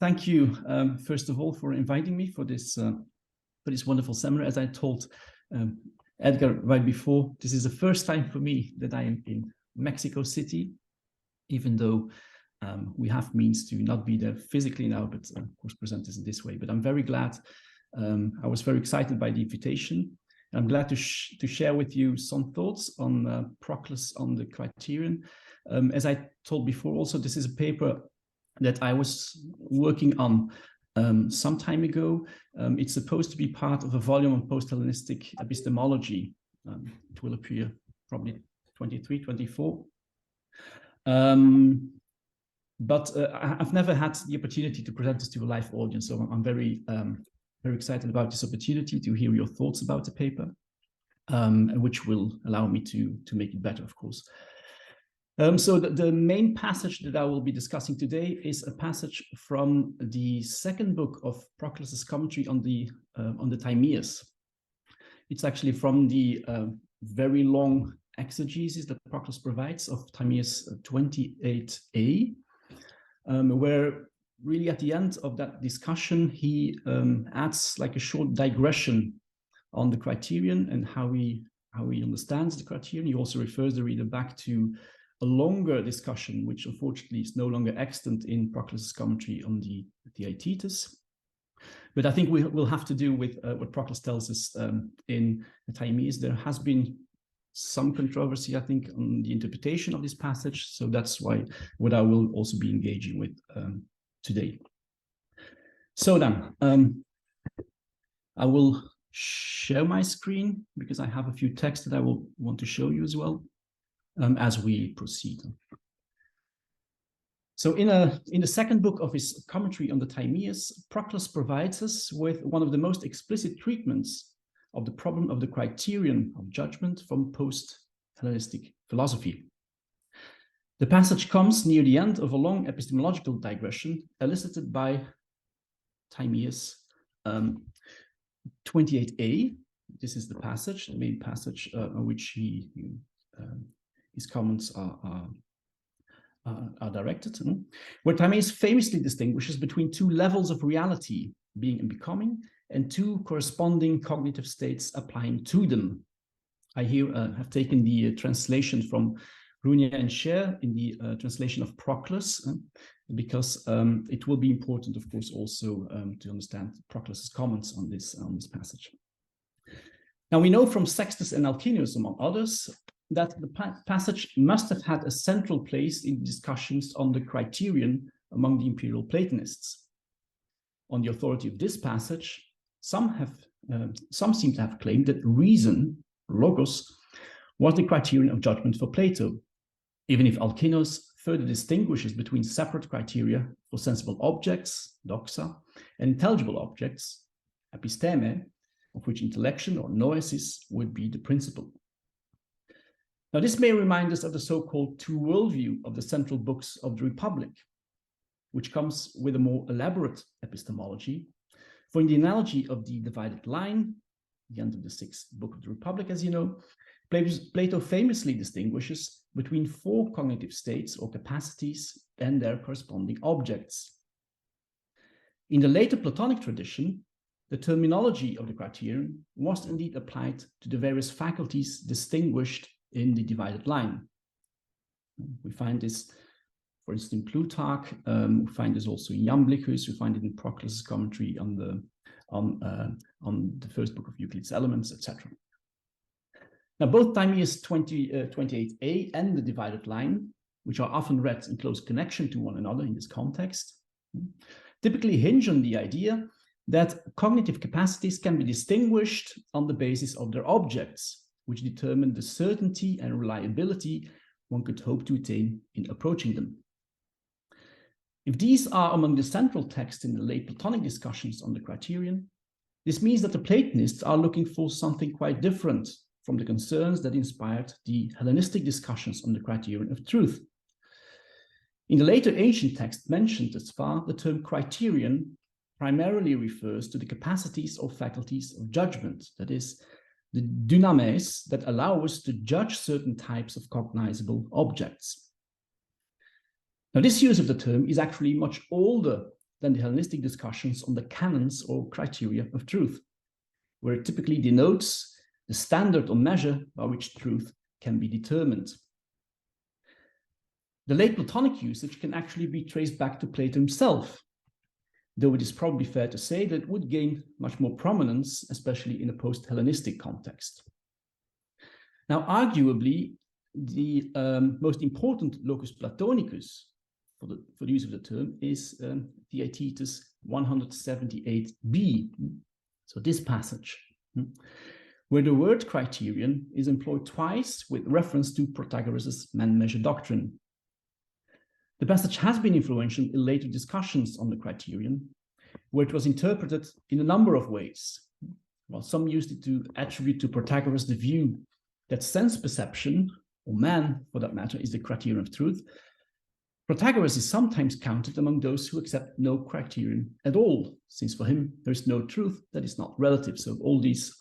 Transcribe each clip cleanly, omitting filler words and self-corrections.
thank you, first of all, for inviting me for this wonderful seminar. As I told Edgar right before, this is the first time for me that I am in Mexico City, even though we have means to not be there physically now, but of course present this in this way. But I'm very glad. I was very excited by the invitation. I'm glad to share with you some thoughts on Proclus on the Criterion. As I told before, also, this is a paper that I was working on some time ago. It's supposed to be part of a volume on post-Hellenistic epistemology. It will appear probably 23, 24. But I've never had the opportunity to present this to a live audience, so I'm very excited about this opportunity to hear your thoughts about the paper, which will allow me to make it better, of course. So the main passage that I will be discussing today is a passage from the second book of Proclus's commentary on the Timaeus. It's actually from the very long exegesis that Proclus provides of Timaeus 28a, where really at the end of that discussion, he adds like a short digression on the Criterion and how he understands the Criterion. He also refers the reader back to a longer discussion, which unfortunately is no longer extant in Proclus's commentary on the Theaetetus. But I think we'll have to do with what Proclus tells us in the Timaeus. There has been some controversy, I think, on the interpretation of this passage. So that's what I will also be engaging with today. So then, I will share my screen because I have a few texts that I will want to show you as well as we proceed. So in the second book of his commentary on the Timaeus, Proclus provides us with one of the most explicit treatments of the problem of the criterion of judgment from post-Hellenistic philosophy. The passage comes near the end of a long epistemological digression elicited by Timaeus 28a. This is the passage, the main passage on which his comments are directed, where Timaeus famously distinguishes between two levels of reality, being and becoming, and two corresponding cognitive states applying to them. I here have taken the translation from Runia and Scher in the translation of Proclus, because it will be important, of course, also to understand Proclus's comments on this passage. Now, we know from Sextus and Alcinous, among others, that the passage must have had a central place in discussions on the Criterion among the imperial Platonists. On the authority of this passage, some seem to have claimed that reason, logos, was the criterion of judgment for Plato, even if Alcinous further distinguishes between separate criteria for sensible objects, doxa, and intelligible objects, episteme, of which intellection or noesis would be the principle. Now, this may remind us of the so-called two worldview of the central books of the Republic, which comes with a more elaborate epistemology. For in the analogy of the divided line, the end of the sixth book of the Republic, as you know, Plato famously distinguishes between four cognitive states or capacities and their corresponding objects. In the later Platonic tradition, the terminology of the Criterion was indeed applied to the various faculties distinguished in the divided line. We find this, for instance, in Plutarch. We find this also in Iamblichus. We find it in Proclus's commentary on the first book of Euclid's Elements, etc. Now, both Timaeus 28a and the divided line, which are often read in close connection to one another in this context, typically hinge on the idea that cognitive capacities can be distinguished on the basis of their objects, which determine the certainty and reliability one could hope to attain in approaching them. If these are among the central texts in the late Platonic discussions on the Criterion, this means that the Platonists are looking for something quite different from the concerns that inspired the Hellenistic discussions on the Criterion of truth. In the later ancient text mentioned thus far, the term criterion primarily refers to the capacities or faculties of judgment, that is, the dynames that allow us to judge certain types of cognizable objects. Now, this use of the term is actually much older than the Hellenistic discussions on the canons or criteria of truth, where it typically denotes the standard or measure by which truth can be determined. The late Platonic usage can actually be traced back to Plato himself, though it is probably fair to say that it would gain much more prominence, especially in a post-Hellenistic context. Now, arguably, the most important locus Platonicus for the use of the term is Theaetetus 178b, so this passage, where the word criterion is employed twice with reference to Protagoras' man-measure doctrine. The passage has been influential in later discussions on the criterion, where it was interpreted in a number of ways. While some used it to attribute to Protagoras the view that sense perception, or man for that matter, is the criterion of truth, Protagoras is sometimes counted among those who accept no criterion at all, since for him there is no truth that is not relative. So all these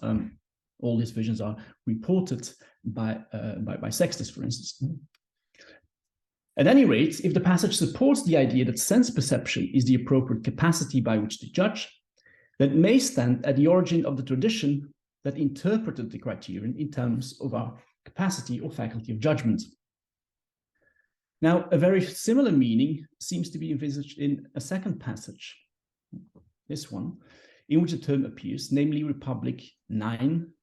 visions are reported by Sextus, for instance. At any rate, if the passage supports the idea that sense perception is the appropriate capacity by which to judge, that may stand at the origin of the tradition that interpreted the criterion in terms of our capacity or faculty of judgment. Now, a very similar meaning seems to be envisaged in a second passage, this one, in which the term appears, namely Republic 10,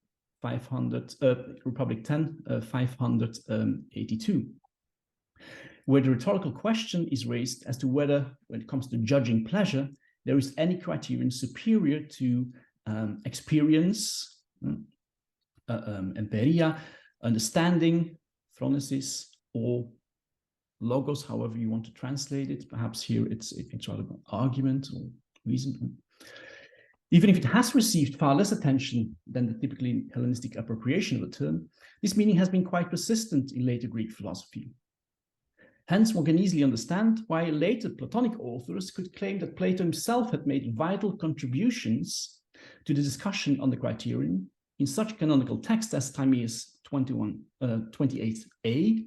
582, where the rhetorical question is raised as to whether, when it comes to judging pleasure, there is any criterion superior to experience, empiria, understanding, phronesis, or logos, however you want to translate it. Perhaps here it's rather an argument or reason. Even if it has received far less attention than the typically Hellenistic appropriation of the term, this meaning has been quite persistent in later Greek philosophy. Hence, one can easily understand why later Platonic authors could claim that Plato himself had made vital contributions to the discussion on the criterion in such canonical texts as Timaeus 28a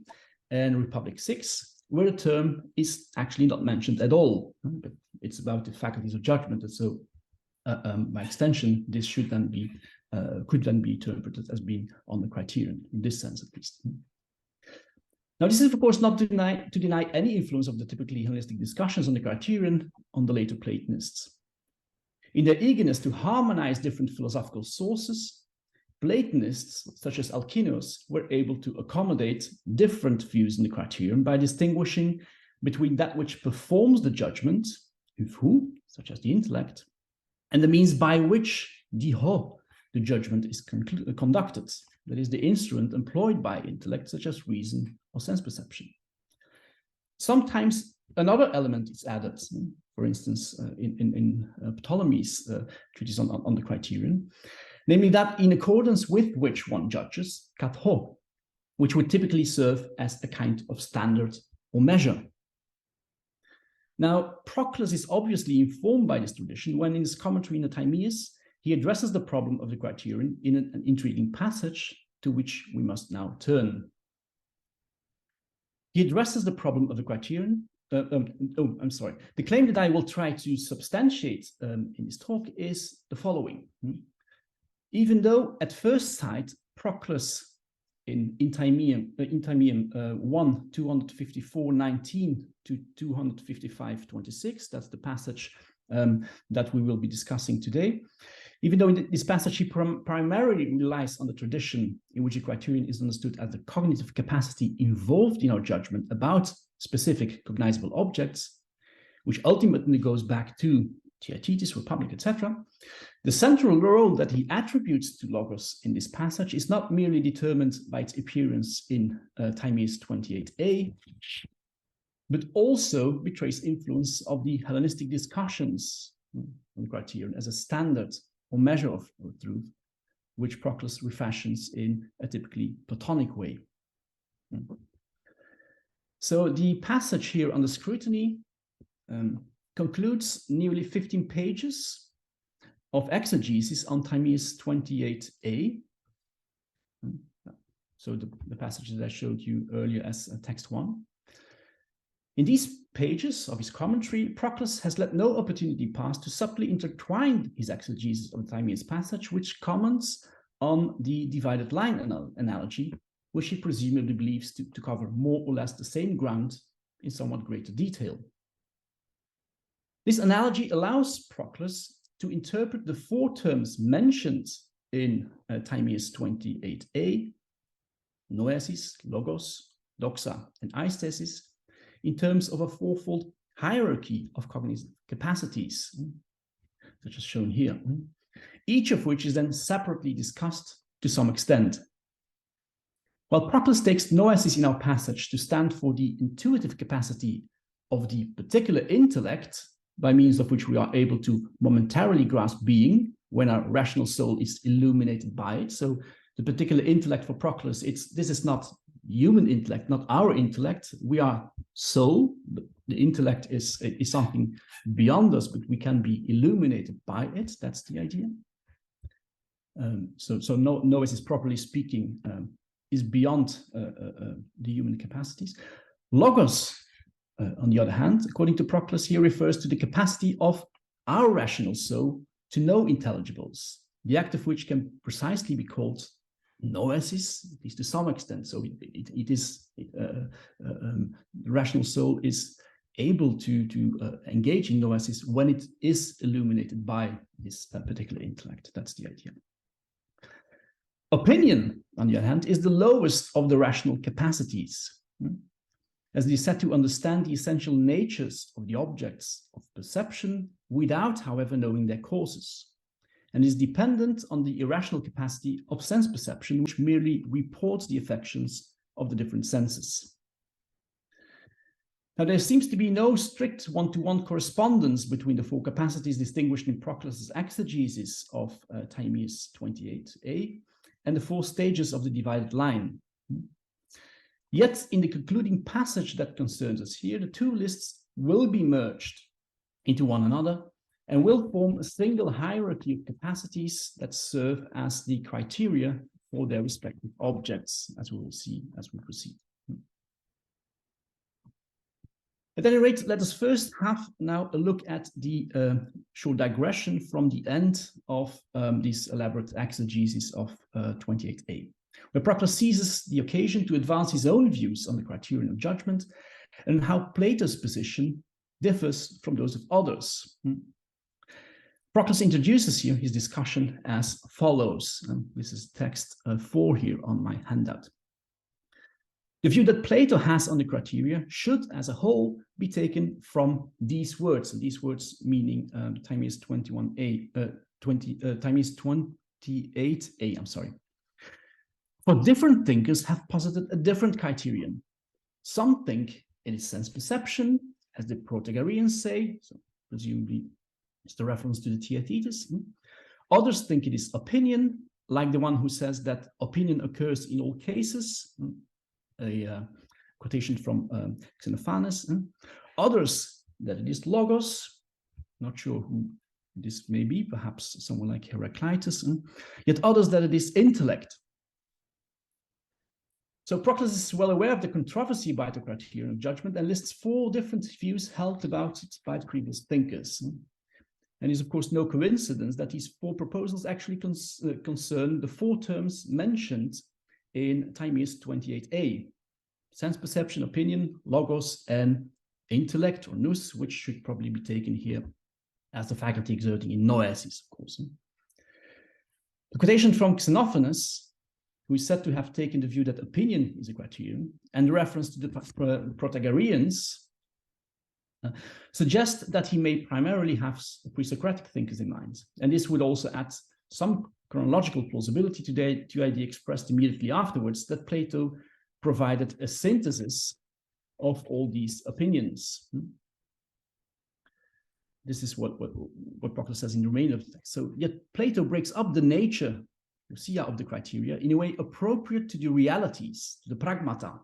and Republic 6, where the term is actually not mentioned at all, but it's about the faculties of judgment. And so, by extension, this should then be could then be interpreted as being on the criterion, in this sense at least. Now, this is, of course, not to deny any influence of the typically Hellenistic discussions on the criterion on the later Platonists. In their eagerness to harmonize different philosophical sources, Platonists, such as Alcinous, were able to accommodate different views in the criterion by distinguishing between that which performs the judgment, who, such as the intellect, and the means by which, the judgment is conducted, that is, the instrument employed by intellect, such as reason or sense perception. Sometimes another element is added, for instance, in Ptolemy's treatise on the criterion, namely that in accordance with which one judges, katho, which would typically serve as a kind of standard or measure. Now, Proclus is obviously informed by this tradition when in his commentary in the Timaeus, he addresses the problem of the criterion in an intriguing passage to which we must now turn. He addresses the problem of the criterion. The claim that I will try to substantiate in this talk is the following. Even though at first sight, Proclus in Timaeum 1, 254:19 to 255:26, that's the passage that we will be discussing today. Even though in this passage he primarily relies on the tradition in which a criterion is understood as the cognitive capacity involved in our judgment about specific cognizable objects, which ultimately goes back to Theaetetus, Republic, etc., the central role that he attributes to logos in this passage is not merely determined by its appearance in Timaeus 28a, but also betrays influence of the Hellenistic discussions on criterion as a standard or measure of truth, which Proclus refashions in a typically Platonic way. So the passage here on the scrutiny concludes nearly 15 pages of exegesis on Timaeus 28a. So the passages I showed you earlier as text 1. In these pages of his commentary, Proclus has let no opportunity pass to subtly intertwine his exegesis of the Timaeus passage, which comments on the divided line analogy, which he presumably believes to cover more or less the same ground in somewhat greater detail. This analogy allows Proclus to interpret the four terms mentioned in Timaeus 28a, noesis, logos, doxa, and aistesis, in terms of a fourfold hierarchy of cognitive capacities, such as shown here, each of which is then separately discussed to some extent. While Proclus takes noesis in our passage to stand for the intuitive capacity of the particular intellect, by means of which we are able to momentarily grasp being when our rational soul is illuminated by it. So the particular intellect for Proclus, this is not human intellect, not our intellect. We are soul. The intellect is something beyond us, but we can be illuminated by it. That's the idea. So noesis, properly speaking, is beyond the human capacities. Logos, on the other hand, according to Proclus, here refers to the capacity of our rational soul to know intelligibles, the act of which can precisely be called noesis, at least to some extent. So the rational soul is able to engage in noesis when it is illuminated by this particular intellect. That's the idea. Opinion, on the other hand, is the lowest of the rational capacities, as it is said to understand the essential natures of the objects of perception without, however, knowing their causes, and is dependent on the irrational capacity of sense perception, which merely reports the affections of the different senses. Now, there seems to be no strict one-to-one correspondence between the four capacities distinguished in Proclus's exegesis of Timaeus 28a and the four stages of the divided line. Yet, in the concluding passage that concerns us here, the two lists will be merged into one another and will form a single hierarchy of capacities that serve as the criteria for their respective objects, as we will see as we proceed. At any rate, let us first have now a look at the short digression from the end of this elaborate exegesis of 28a, where Proclus seizes the occasion to advance his own views on the criterion of judgment and how Plato's position differs from those of others. Proclus introduces here his discussion as follows. This is text 4 here on my handout. The view that Plato has on the criteria should, as a whole, be taken from these words, and these words meaning Timaeus 28a, I'm sorry. For different thinkers have posited a different criterion. Some think it is sense perception, as the Protagoreans say, so presumably it's the reference to the Theaetetus. Others think it is opinion, like the one who says that opinion occurs in all cases, a quotation from Xenophanes. Others that it is logos, not sure who this may be, perhaps someone like Heraclitus. Yet others that it is intellect. So Proclus is well aware of the controversy about the criterion of judgment and lists 4 different views held about it by the previous thinkers. And it's of course no coincidence that these 4 proposals actually concern the 4 terms mentioned in Timaeus 28a: sense perception, opinion, logos, and intellect or nous, which should probably be taken here as the faculty exerting in noesis, of course. The quotation from Xenophanes, who is said to have taken the view that opinion is a criterion, and the reference to the Protagoreans suggest that he may primarily have pre-Socratic thinkers in mind. And this would also add some chronological plausibility to the idea expressed immediately afterwards that Plato provided a synthesis of all these opinions. This is what Proclus says in the remainder of the text. So yet Plato breaks up the nature of the criteria in a way appropriate to the realities, to the pragmata,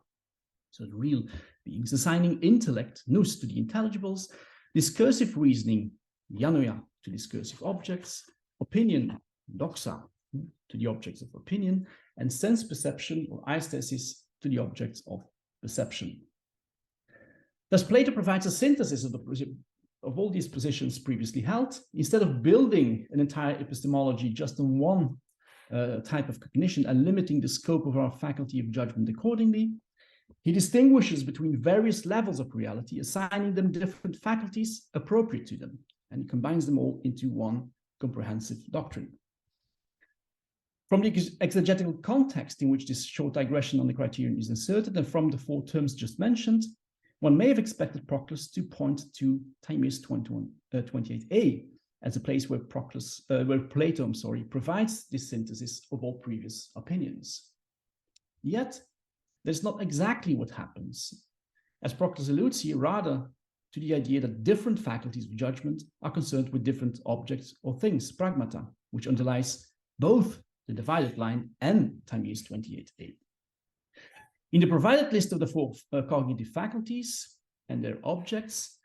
so the real beings, assigning intellect, nous, to the intelligibles, discursive reasoning, dianoia, to discursive objects, opinion, doxa, to the objects of opinion, and sense perception or aistesis to the objects of perception. Thus, Plato provides a synthesis of all these positions previously held. Instead of building an entire epistemology just on one type of cognition and limiting the scope of our faculty of judgment accordingly, he distinguishes between various levels of reality, assigning them different faculties appropriate to them, and he combines them all into one comprehensive doctrine. From the exegetical context in which this short digression on the criterion is inserted, and from the four terms just mentioned, one may have expected Proclus to point to Timaeus 28a as a place where Plato provides this synthesis of all previous opinions. Yet, that's not exactly what happens, as Proclus alludes here rather to the idea that different faculties of judgment are concerned with different objects or things, pragmata, which underlies both the divided line and Timaeus 28a. In the provided list of the four cognitive faculties and their objects,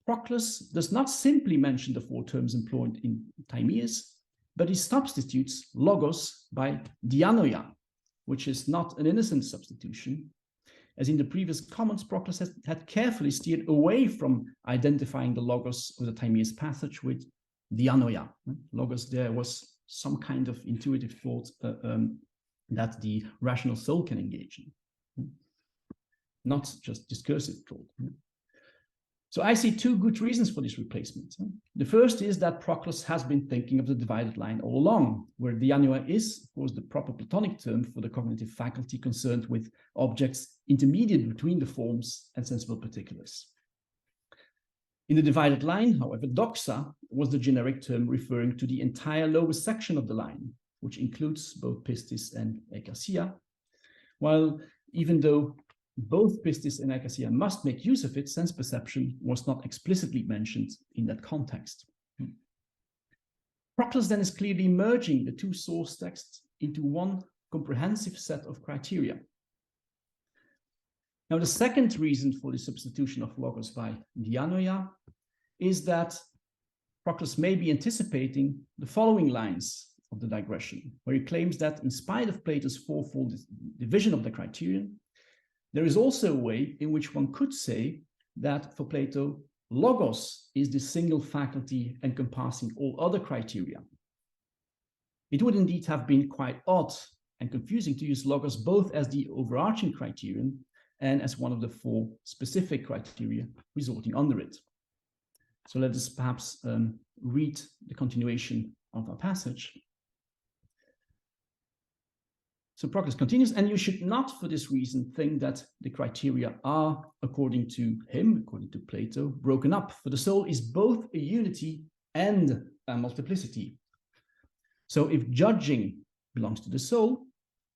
Proclus does not simply mention the four terms employed in Timaeus, but he substitutes logos by dianoia, which is not an innocent substitution. As in the previous comments, Proclus had carefully steered away from identifying the logos of the Timaeus passage with dianoia. Logos there was some kind of intuitive thought that the rational soul can engage in. Not just discursive thought. So I see two good reasons for this replacement. The first is that Proclus has been thinking of the divided line all along, where dianoia is, of course, the proper Platonic term for the cognitive faculty concerned with objects intermediate between the forms and sensible particulars. In the divided line, however, doxa was the generic term referring to the entire lowest section of the line, which includes both pistis and eikasia, while even though both pistis and eikasia must make use of it, sense perception was not explicitly mentioned in that context. Proclus then is clearly merging the two source texts into one comprehensive set of criteria. Now, the second reason for the substitution of logos by dianoia is that Proclus may be anticipating the following lines of the digression, where he claims that in spite of Plato's fourfold division of the criterion, there is also a way in which one could say that for Plato, logos is the single faculty encompassing all other criteria. It would indeed have been quite odd and confusing to use logos both as the overarching criterion and as one of the four specific criteria resorting under it. So let us perhaps read the continuation of our passage. So Proclus continues, and you should not for this reason think that the criteria are, according to him, according to Plato, broken up, for the soul is both a unity and a multiplicity. So if judging belongs to the soul,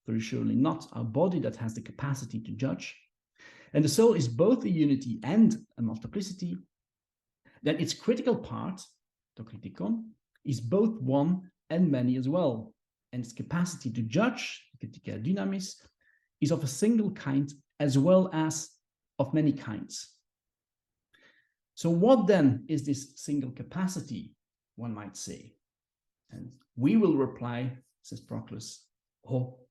very surely not our body that has the capacity to judge, and the soul is both a unity and a multiplicity, then its critical part, the kritikon, is both one and many as well, and its capacity to judge, kritika dynamis, is of a single kind as well as of many kinds. So what then is this single capacity, one might say? And we will reply, says Proclus,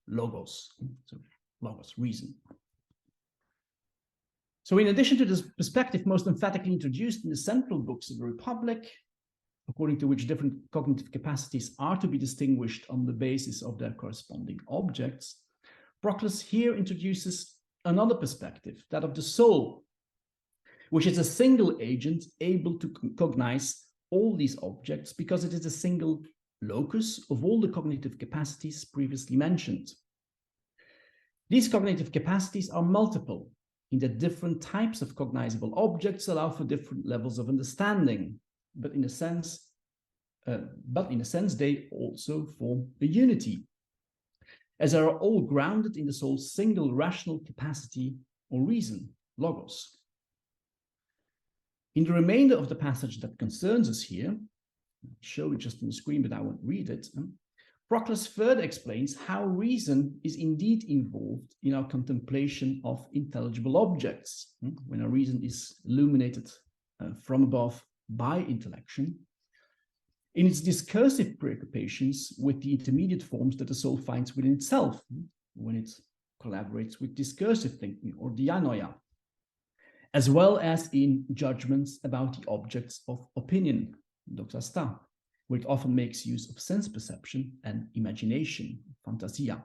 logos, so logos, reason. So in addition to this perspective most emphatically introduced in the central books of the Republic, according to which different cognitive capacities are to be distinguished on the basis of their corresponding objects, Proclus here introduces another perspective, that of the soul, which is a single agent able to cognize all these objects because it is a single locus of all the cognitive capacities previously mentioned. These cognitive capacities are multiple, in that different types of cognizable objects allow for different levels of understanding, but in a sense, they also form a unity, as they are all grounded in the soul's single rational capacity or reason, logos. In the remainder of the passage that concerns us here, I'll show it just on the screen, but I won't read it, Proclus further explains how reason is indeed involved in our contemplation of intelligible objects, when our reason is illuminated from above by intellection, in its discursive preoccupations with the intermediate forms that the soul finds within itself, when it collaborates with discursive thinking or dianoia, as well as in judgments about the objects of opinion, doxa sta, where it often makes use of sense perception and imagination, fantasia.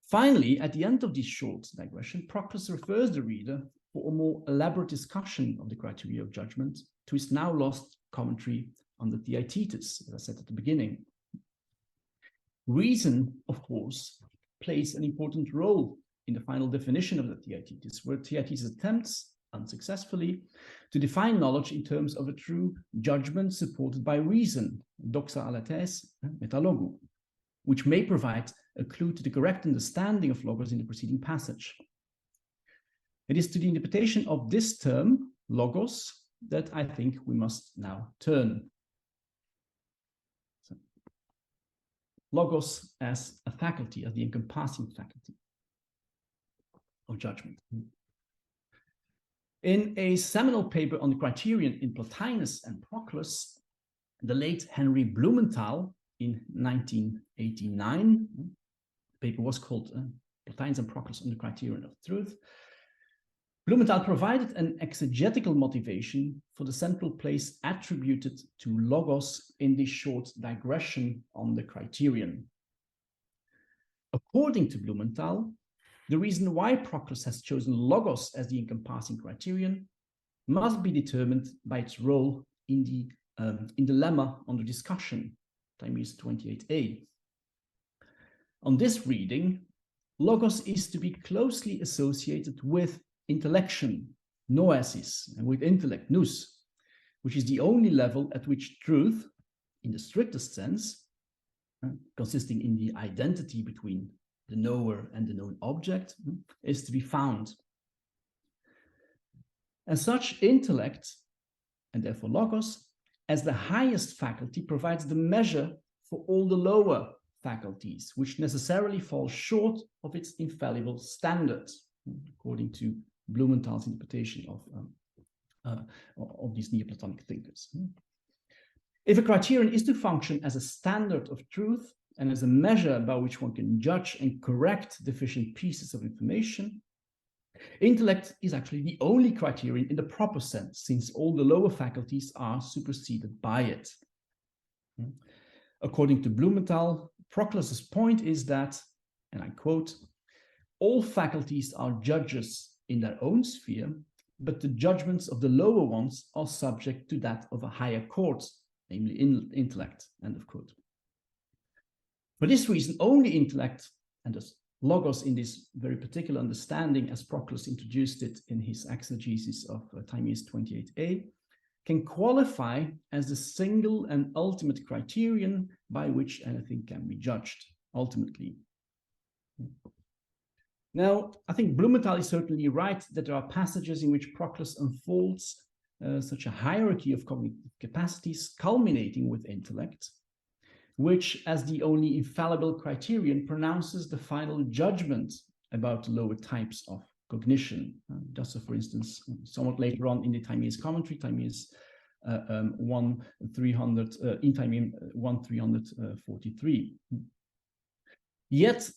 Finally, at the end of this short digression, Proclus refers the reader for a more elaborate discussion of the criteria of judgment to his now lost commentary on the Theaetetus, as I said at the beginning. Reason, of course, plays an important role in the final definition of the Theaetetus, where Theaetetus attempts, unsuccessfully, to define knowledge in terms of a true judgment supported by reason, doxa aletes metalogu, which may provide a clue to the correct understanding of logos in the preceding passage. It is to the interpretation of this term, logos, that I think we must now turn. So, logos as a faculty, as the encompassing faculty of judgment. In a seminal paper on the Criterion in Plotinus and Proclus, the late Henry Blumenthal in 1989, the paper was called Plotinus and Proclus on the Criterion of Truth. Blumenthal provided an exegetical motivation for the central place attributed to logos in this short digression on the Criterion. According to Blumenthal, the reason why Proclus has chosen logos as the encompassing criterion must be determined by its role in the lemma under discussion, Timaeus 28a. On this reading, logos is to be closely associated with intellection, noesis, and with intellect, nous, which is the only level at which truth, in the strictest sense, consisting in the identity between the knower and the known object, is to be found. As such, intellect, and therefore logos, as the highest faculty, provides the measure for all the lower faculties, which necessarily fall short of its infallible standards, according to Blumenthal's interpretation of these Neoplatonic thinkers. If a criterion is to function as a standard of truth and as a measure by which one can judge and correct deficient pieces of information, intellect is actually the only criterion in the proper sense, since all the lower faculties are superseded by it. According to Blumenthal, Proclus's point is that, and I quote, all faculties are judges in their own sphere, but the judgments of the lower ones are subject to that of a higher court, namely intellect, end of quote. For this reason, only intellect, and thus logos in this very particular understanding, as Proclus introduced it in his exegesis of Timaeus 28a, can qualify as the single and ultimate criterion by which anything can be judged, ultimately. Now, I think Blumenthal is certainly right that there are passages in which Proclus unfolds such a hierarchy of cognitive capacities culminating with intellect, which, as the only infallible criterion, pronounces the final judgment about the lower types of cognition. Just so, for instance, somewhat later on in the Timaeus commentary, Timaeus 1343. Yet,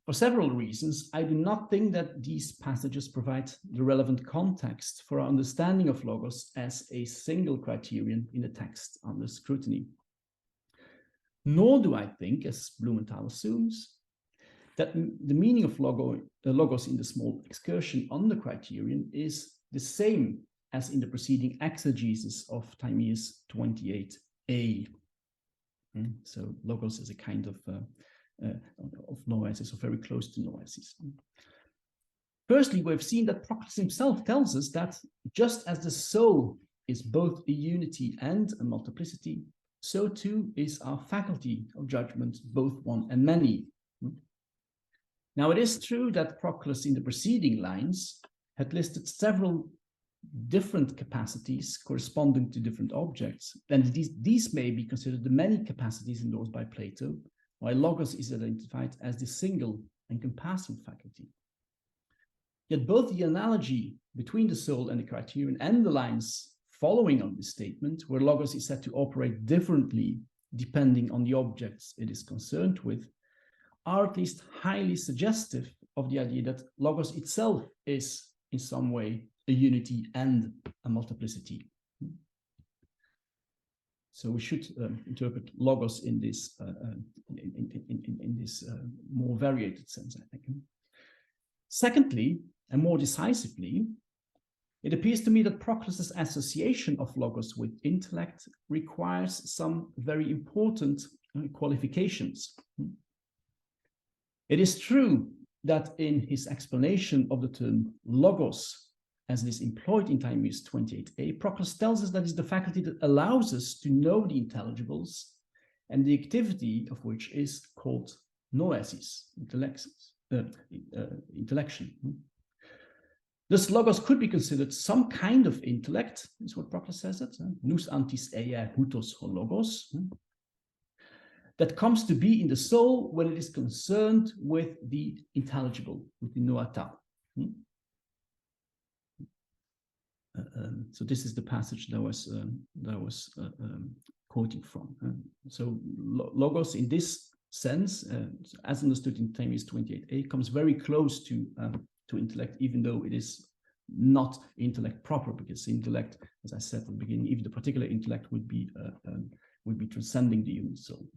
for several reasons, I do not think that these passages provide the relevant context for our understanding of logos as a single criterion in the text under scrutiny. Nor do I think, as Blumenthal assumes, that the meaning of logos in the small excursion on the criterion is the same as in the preceding exegesis of Timaeus 28a. So logos is a kind of noesis, or very close to noesis. Firstly, we've seen that Proclus himself tells us that just as the soul is both a unity and a multiplicity, so too is our faculty of judgment, both one and many. Now, it is true that Proclus in the preceding lines had listed several different capacities corresponding to different objects, and these may be considered the many capacities endorsed by Plato, while logos is identified as the single encompassing faculty. Yet both the analogy between the soul and the criterion and the lines following on this statement, where logos is said to operate differently depending on the objects it is concerned with, are at least highly suggestive of the idea that logos itself is in some way a unity and a multiplicity. So we should interpret logos in this more variated sense, I think. Secondly, and more decisively, it appears to me that Proclus's association of logos with intellect requires some very important qualifications. It is true that in his explanation of the term logos, as it is employed in Timaeus 28a, Proclus tells us that it's the faculty that allows us to know the intelligibles, and the activity of which is called noesis, intellection. Thus, logos could be considered some kind of intellect, is what Proclus says it, nous antis eia hutos ho logos, that comes to be in the soul when it is concerned with the intelligible, with the noata. So this is the passage that I was quoting from. So logos in this sense, as understood in Timaeus 28a, comes very close to intellect, even though it is not intellect proper, because intellect, as I said at the beginning, even the particular intellect would be transcending the human soul.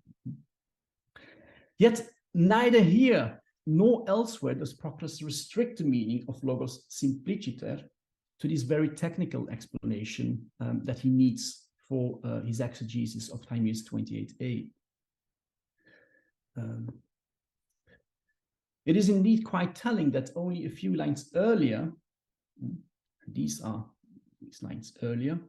Yet neither here nor elsewhere does Proclus restrict the meaning of logos simpliciter to this very technical explanation that he needs for his exegesis of Timaeus 28a. It is indeed quite telling that only a few lines earlier, these lines earlier,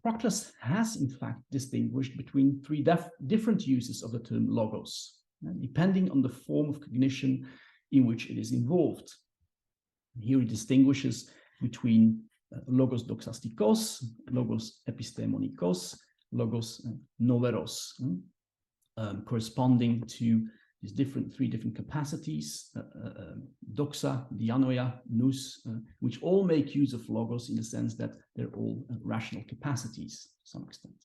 Proclus has in fact distinguished between three different uses of the term logos, depending on the form of cognition in which it is involved. Here he distinguishes between logos doxastikos, logos epistemonikos, logos noveros, corresponding to these three different capacities, doxa, dianoia, nous, which all make use of logos in the sense that they're all rational capacities to some extent.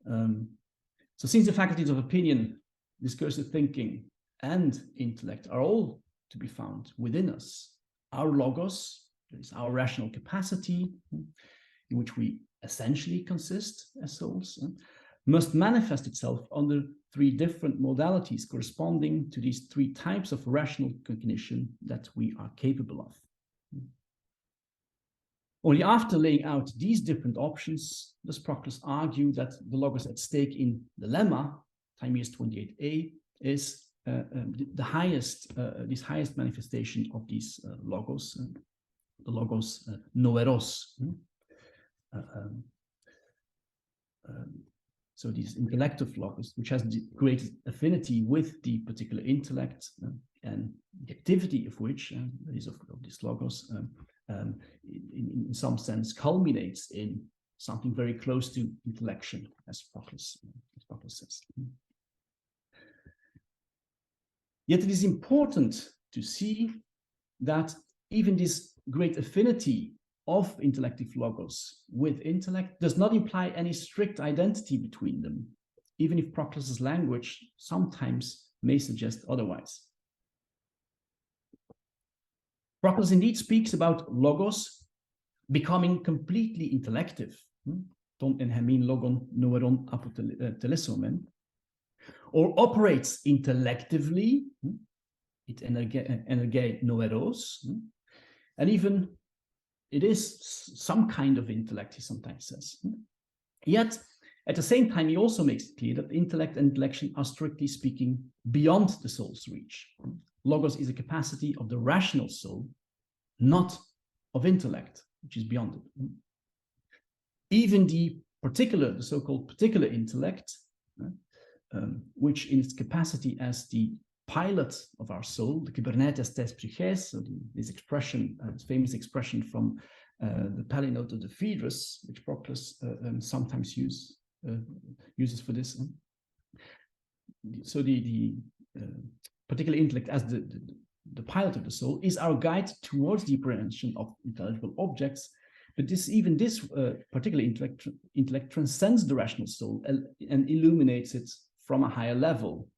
So since the faculties of opinion, discursive thinking, and intellect are all to be found within us, our logos, that is our rational capacity, in which we essentially consist as souls, must manifest itself under three different modalities corresponding to these three types of rational cognition that we are capable of. Only after laying out these different options does Proclus argue that the logos at stake in the lemma, Timaeus 28a, is the highest, this highest manifestation of these logos, the logos noveros. So these intellective logos, which has the greatest affinity with the particular intellect, and the activity of which, that is of these logos, in some sense culminates in something very close to intellection, as Proclus says. Yet it is important to see that even this great affinity of intellective logos with intellect does not imply any strict identity between them, even if Proclus's language sometimes may suggest otherwise. Proclus indeed speaks about logos becoming completely intellective, ton en hemin logon noeron apotelesomen, or operates intellectively, it energe noeros, and even it is some kind of intellect, he sometimes says. Yet, at the same time, he also makes it clear that intellect and intellection are strictly speaking beyond the soul's reach. Logos is a capacity of the rational soul, not of intellect, which is beyond it. Even the so-called particular intellect, which in its capacity as the pilot of our soul, the kybernetes tes psyches, so this expression, this famous expression from the Palinote of the Phaedrus, which Proclus sometimes uses for this. So the particular intellect as the pilot of the soul is our guide towards the apprehension of intelligible objects, but this particular intellect transcends the rational soul and illuminates it from a higher level.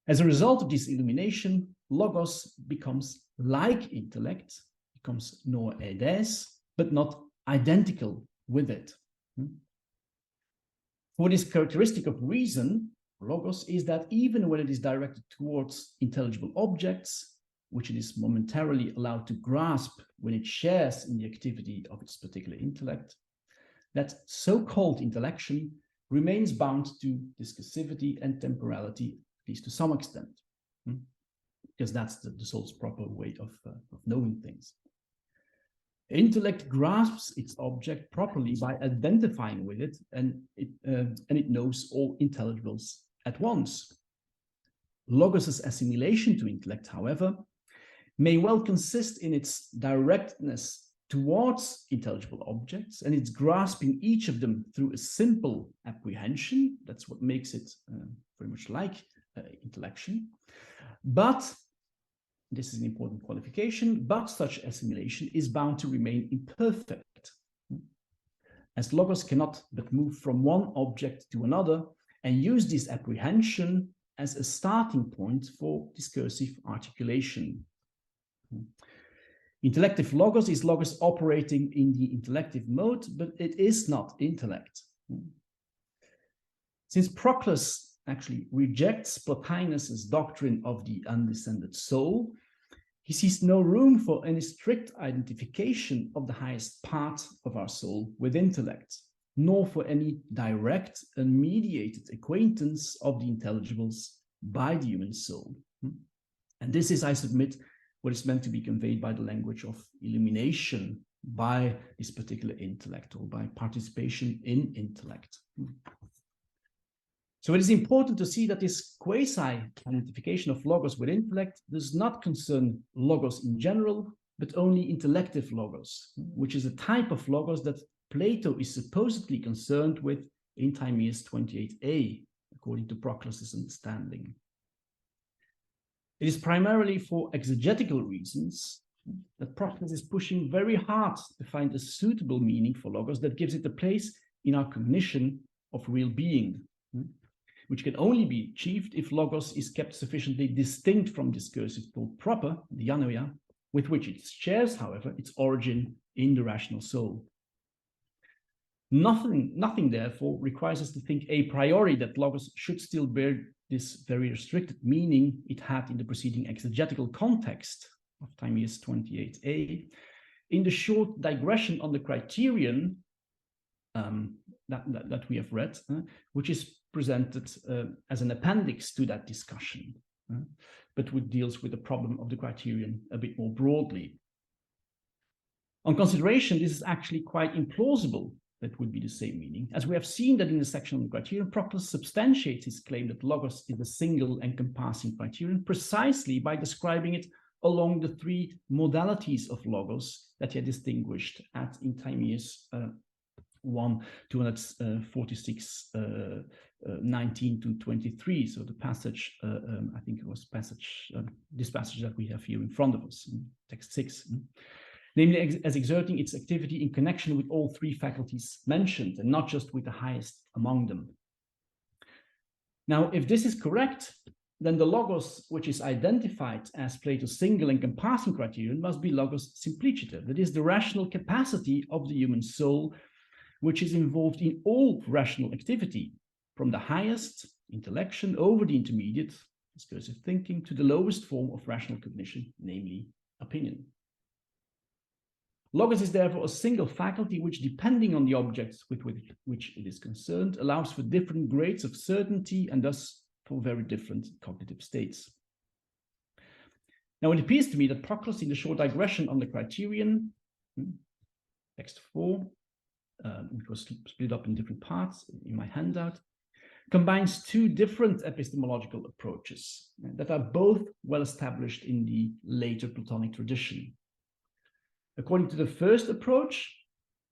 As a result of this illumination, logos becomes like intellect, becomes noedes, but not identical with it. For this characteristic of reason, logos is that even when it is directed towards intelligible objects, which it is momentarily allowed to grasp when it shares in the activity of its particular intellect, that so-called intellection remains bound to discursivity and temporality, at least to some extent, because that's the soul's proper way of knowing things. Intellect grasps its object properly by identifying with it, and it knows all intelligibles at once. Logos's assimilation to intellect, however, may well consist in its directness towards intelligible objects and its grasping each of them through a simple apprehension. That's what makes it very much like intellection. But this is an important qualification, but such assimilation is bound to remain imperfect, as logos cannot but move from one object to another and use this apprehension as a starting point for discursive articulation. Intellective logos is logos operating in the intellective mode, but it is not intellect. Since Proclus actually rejects Plotinus's doctrine of the undescended soul, he sees no room for any strict identification of the highest part of our soul with intellect, nor for any direct and mediated acquaintance of the intelligibles by the human soul. And this is, I submit, what is meant to be conveyed by the language of illumination by this particular intellect, or by participation in intellect. So it is important to see that this quasi-identification of logos with intellect does not concern logos in general, but only intellective logos, which is a type of logos that Plato is supposedly concerned with in Timaeus 28a, according to Proclus's understanding. It is primarily for exegetical reasons that Proclus is pushing very hard to find a suitable meaning for logos that gives it a place in our cognition of real being, which can only be achieved if logos is kept sufficiently distinct from discursive thought proper, the anoia, with which it shares, however, its origin in the rational soul. Nothing, therefore, requires us to think a priori that logos should still bear this very restricted meaning it had in the preceding exegetical context of Timaeus 28a. In the short digression on the criterion that we have read, which is presented as an appendix to that discussion, but which deals with the problem of the criterion a bit more broadly. On consideration, this is actually quite implausible that would be the same meaning, as we have seen that in the section on the criterion, Proclus substantiates his claim that logos is a single encompassing criterion precisely by describing it along the three modalities of logos that he had distinguished in Timaeus 1, 246, 19 to 23. So the passage, I think it was this passage that we have here in front of us, in text 6. Namely, as exerting its activity in connection with all three faculties mentioned, and not just with the highest among them. Now, if this is correct, then the logos, which is identified as Plato's single encompassing criterion, must be logos simpliciter, that is, the rational capacity of the human soul, which is involved in all rational activity, from the highest, intellection, over the intermediate, discursive thinking, to the lowest form of rational cognition, namely opinion. Logos is therefore a single faculty which, depending on the objects with which it is concerned, allows for different grades of certainty and thus for very different cognitive states. Now, it appears to me that Proclus, in the short digression on the criterion, text 4, which was split up in different parts in my handout, combines two different epistemological approaches that are both well established in the later Platonic tradition. According to the first approach,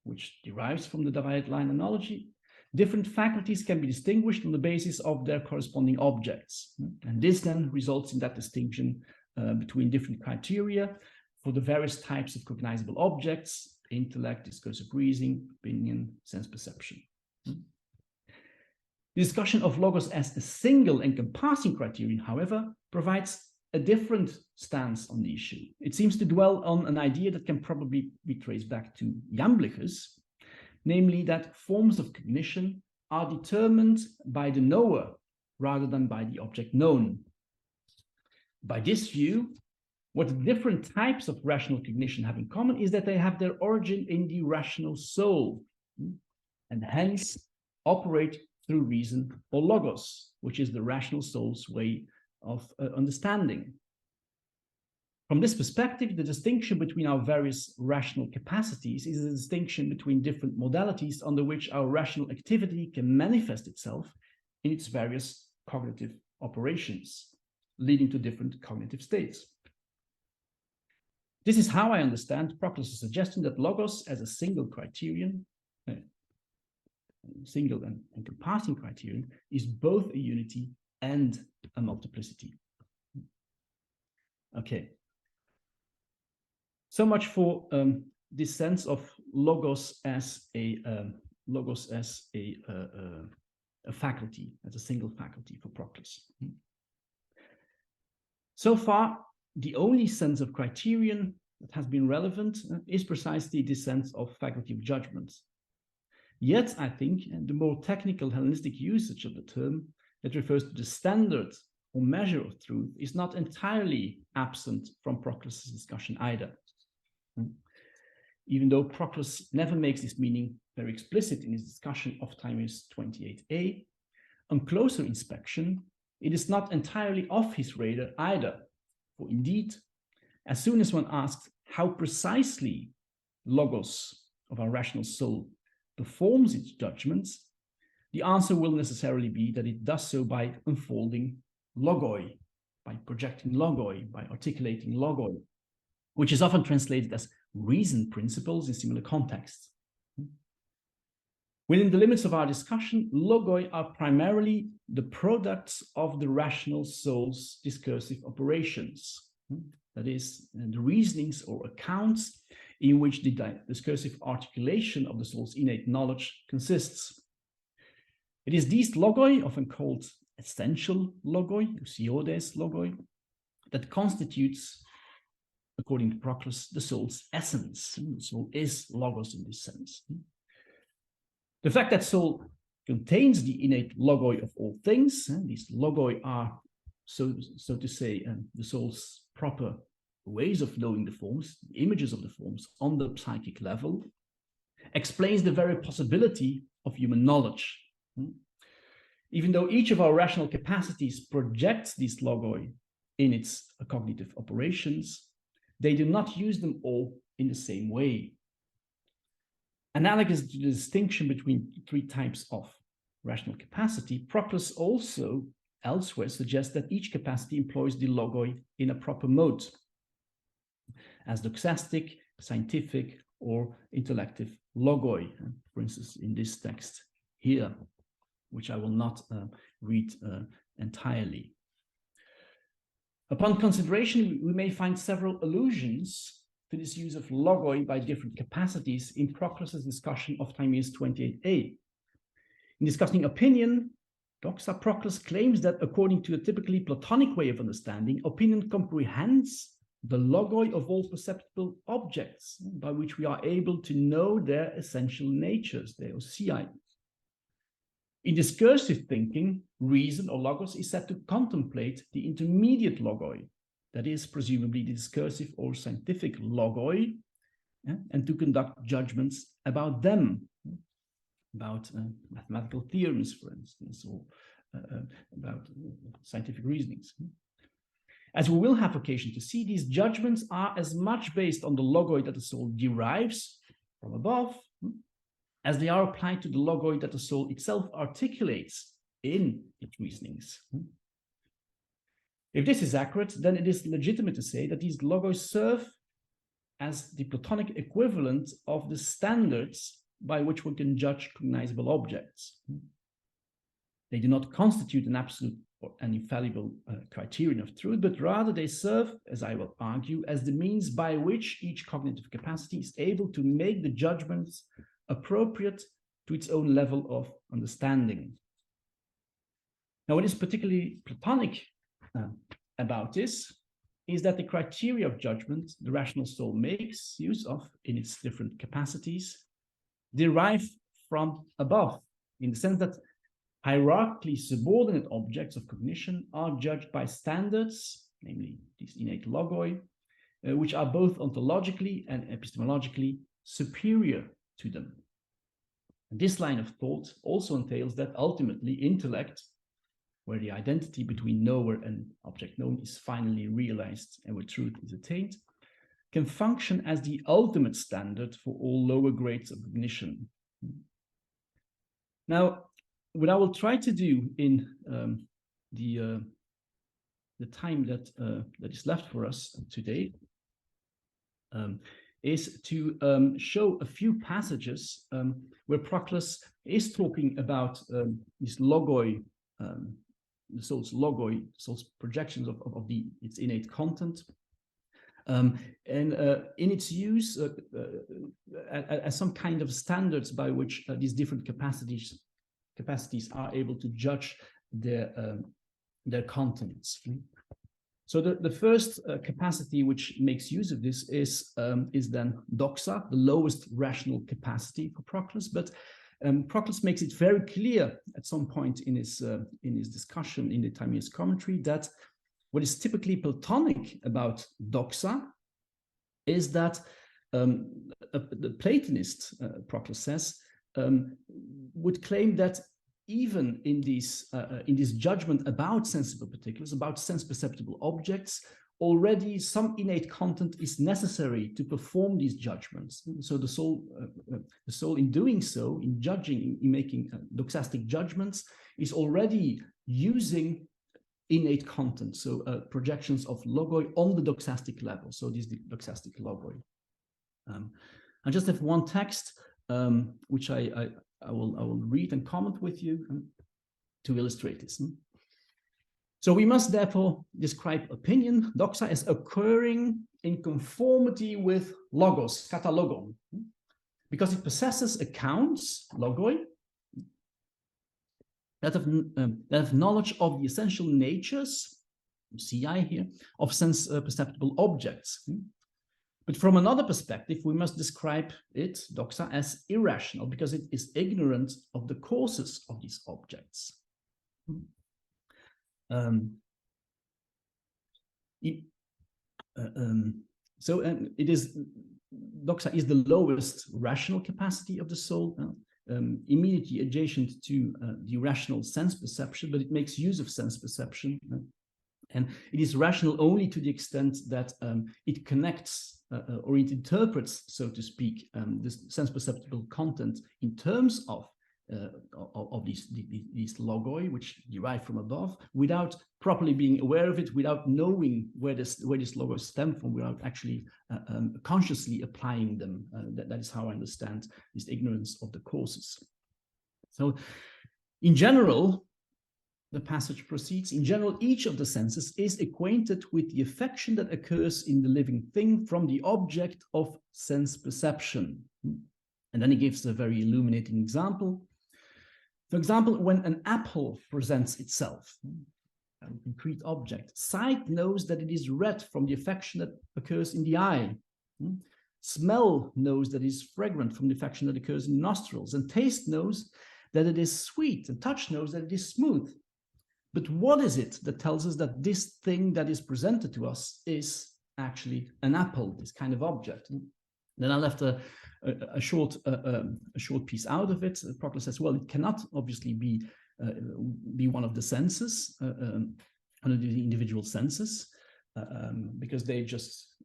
which derives from the divided line analogy, different faculties can be distinguished on the basis of their corresponding objects. And this then results in that distinction between different criteria for the various types of cognizable objects: intellect, discursive reasoning, opinion, sense perception. The discussion of logos as a single encompassing criterion, however, provides a different stance on the issue. It seems to dwell on an idea that can probably be traced back to Jamblichus, namely that forms of cognition are determined by the knower rather than by the object known. By this view, what the different types of rational cognition have in common is that they have their origin in the rational soul, and hence operate through reason or logos, which is the rational soul's way of understanding. From this perspective, the distinction between our various rational capacities is a distinction between different modalities under which our rational activity can manifest itself in its various cognitive operations, leading to different cognitive states. This is how I understand Proclus' suggestion that logos as a single criterion, single and encompassing criterion, is both a unity and a multiplicity. Okay. So much for this sense of logos as a faculty, as a single faculty for Proclus. So far, the only sense of criterion that has been relevant is precisely this sense of faculty of judgment. Yet, I think, the more technical Hellenistic usage of the term that refers to the standard or measure of truth is not entirely absent from Proclus' discussion either. Even though Proclus never makes this meaning very explicit in his discussion of Timaeus 28a, on closer inspection, it is not entirely off his radar either. For indeed, as soon as one asks how precisely logos of our rational soul performs its judgments, the answer will necessarily be that it does so by unfolding logoi, by projecting logoi, by articulating logoi, which is often translated as reason principles in similar contexts. Within the limits of our discussion, logoi are primarily the products of the rational soul's discursive operations. That is, the reasonings or accounts in which the discursive articulation of the soul's innate knowledge consists. It is these logoi, often called essential logoi, usiodes logoi, that constitutes, according to Proclus, the soul's essence. The soul is logos in this sense. The fact that soul contains the innate logoi of all things, these logoi are, so to say, the soul's proper ways of knowing the forms, the images of the forms on the psychic level, explains the very possibility of human knowledge. Even though each of our rational capacities projects these logoi in its cognitive operations, they do not use them all in the same way. Analogous to the distinction between three types of rational capacity, Proclus also elsewhere suggests that each capacity employs the logoi in a proper mode, as doxastic, scientific, or intellective logoi, for instance, in this text here, which I will not read entirely. Upon consideration, we may find several allusions to this use of logoi by different capacities in Proclus' discussion of Timaeus 28a. In discussing opinion, Doxa, Proclus claims that according to a typically Platonic way of understanding, opinion comprehends the logoi of all perceptible objects by which we are able to know their essential natures, their osiai. In discursive thinking, reason or logos is said to contemplate the intermediate logoi, that is presumably the discursive or scientific logoi, and to conduct judgments about them, about mathematical theorems, for instance, or about scientific reasonings. As we will have occasion to see, these judgments are as much based on the logoi that the soul derives from above, as they are applied to the logoi that the soul itself articulates in its reasonings. If this is accurate, then it is legitimate to say that these logoi serve as the Platonic equivalent of the standards by which one can judge cognizable objects. They do not constitute an absolute or an infallible criterion of truth, but rather they serve, as I will argue, as the means by which each cognitive capacity is able to make the judgments appropriate to its own level of understanding. Now, what is particularly Platonic about this is that the criteria of judgment the rational soul makes use of in its different capacities derive from above, in the sense that hierarchically subordinate objects of cognition are judged by standards, namely these innate logoi, which are both ontologically and epistemologically superior to them. And this line of thought also entails that ultimately intellect, where the identity between knower and object known is finally realized and where truth is attained, can function as the ultimate standard for all lower grades of cognition. Now, what I will try to do in the time that is left for us today is to show a few passages where Proclus is talking about this logoi, the soul's logoi, the soul's projections of its innate content, and in its use as some kind of standards by which these different capacities are able to judge their contents. So the first capacity which makes use of this is then doxa, the lowest rational capacity for Proclus. But Proclus makes it very clear at some point in his discussion in the Timaeus commentary that what is typically Platonic about doxa is that the Platonist, Proclus says, would claim that even in this judgment about sensible particulars, about sense perceptible objects, already some innate content is necessary to perform these judgments. So the soul in doing so, in judging, in making doxastic judgments, is already using innate content, so projections of logoi on the doxastic level. So these doxastic logoi. I just have one text which I will read and comment with you to illustrate this. So we must therefore describe opinion, doxa, as occurring in conformity with logos, katalogon, because it possesses accounts, logoi, that have knowledge of the essential natures, CI here, of sense perceptible objects. But from another perspective, we must describe it, doxa, as irrational, because it is ignorant of the causes of these objects. It is, doxa is the lowest rational capacity of the soul, immediately adjacent to the rational sense perception, but it makes use of sense perception. And it is rational only to the extent that it connects or it interprets, so to speak, this sense perceptible content in terms of these logoi, which derive from above, without properly being aware of it, without knowing where these logos stem from, without actually consciously applying them. That is how I understand this ignorance of the causes. So, in general, the passage proceeds. In general, each of the senses is acquainted with the affection that occurs in the living thing from the object of sense perception. And then he gives a very illuminating example. For example, when an apple presents itself, a concrete object, sight knows that it is red from the affection that occurs in the eye. Smell knows that it is fragrant from the affection that occurs in the nostrils. And taste knows that it is sweet. And touch knows that it is smooth. But what is it that tells us that this thing that is presented to us is actually an apple, this kind of object? Then I left a short piece out of it. Proclus says, well, it cannot obviously be one of the senses, one of the individual senses, because they just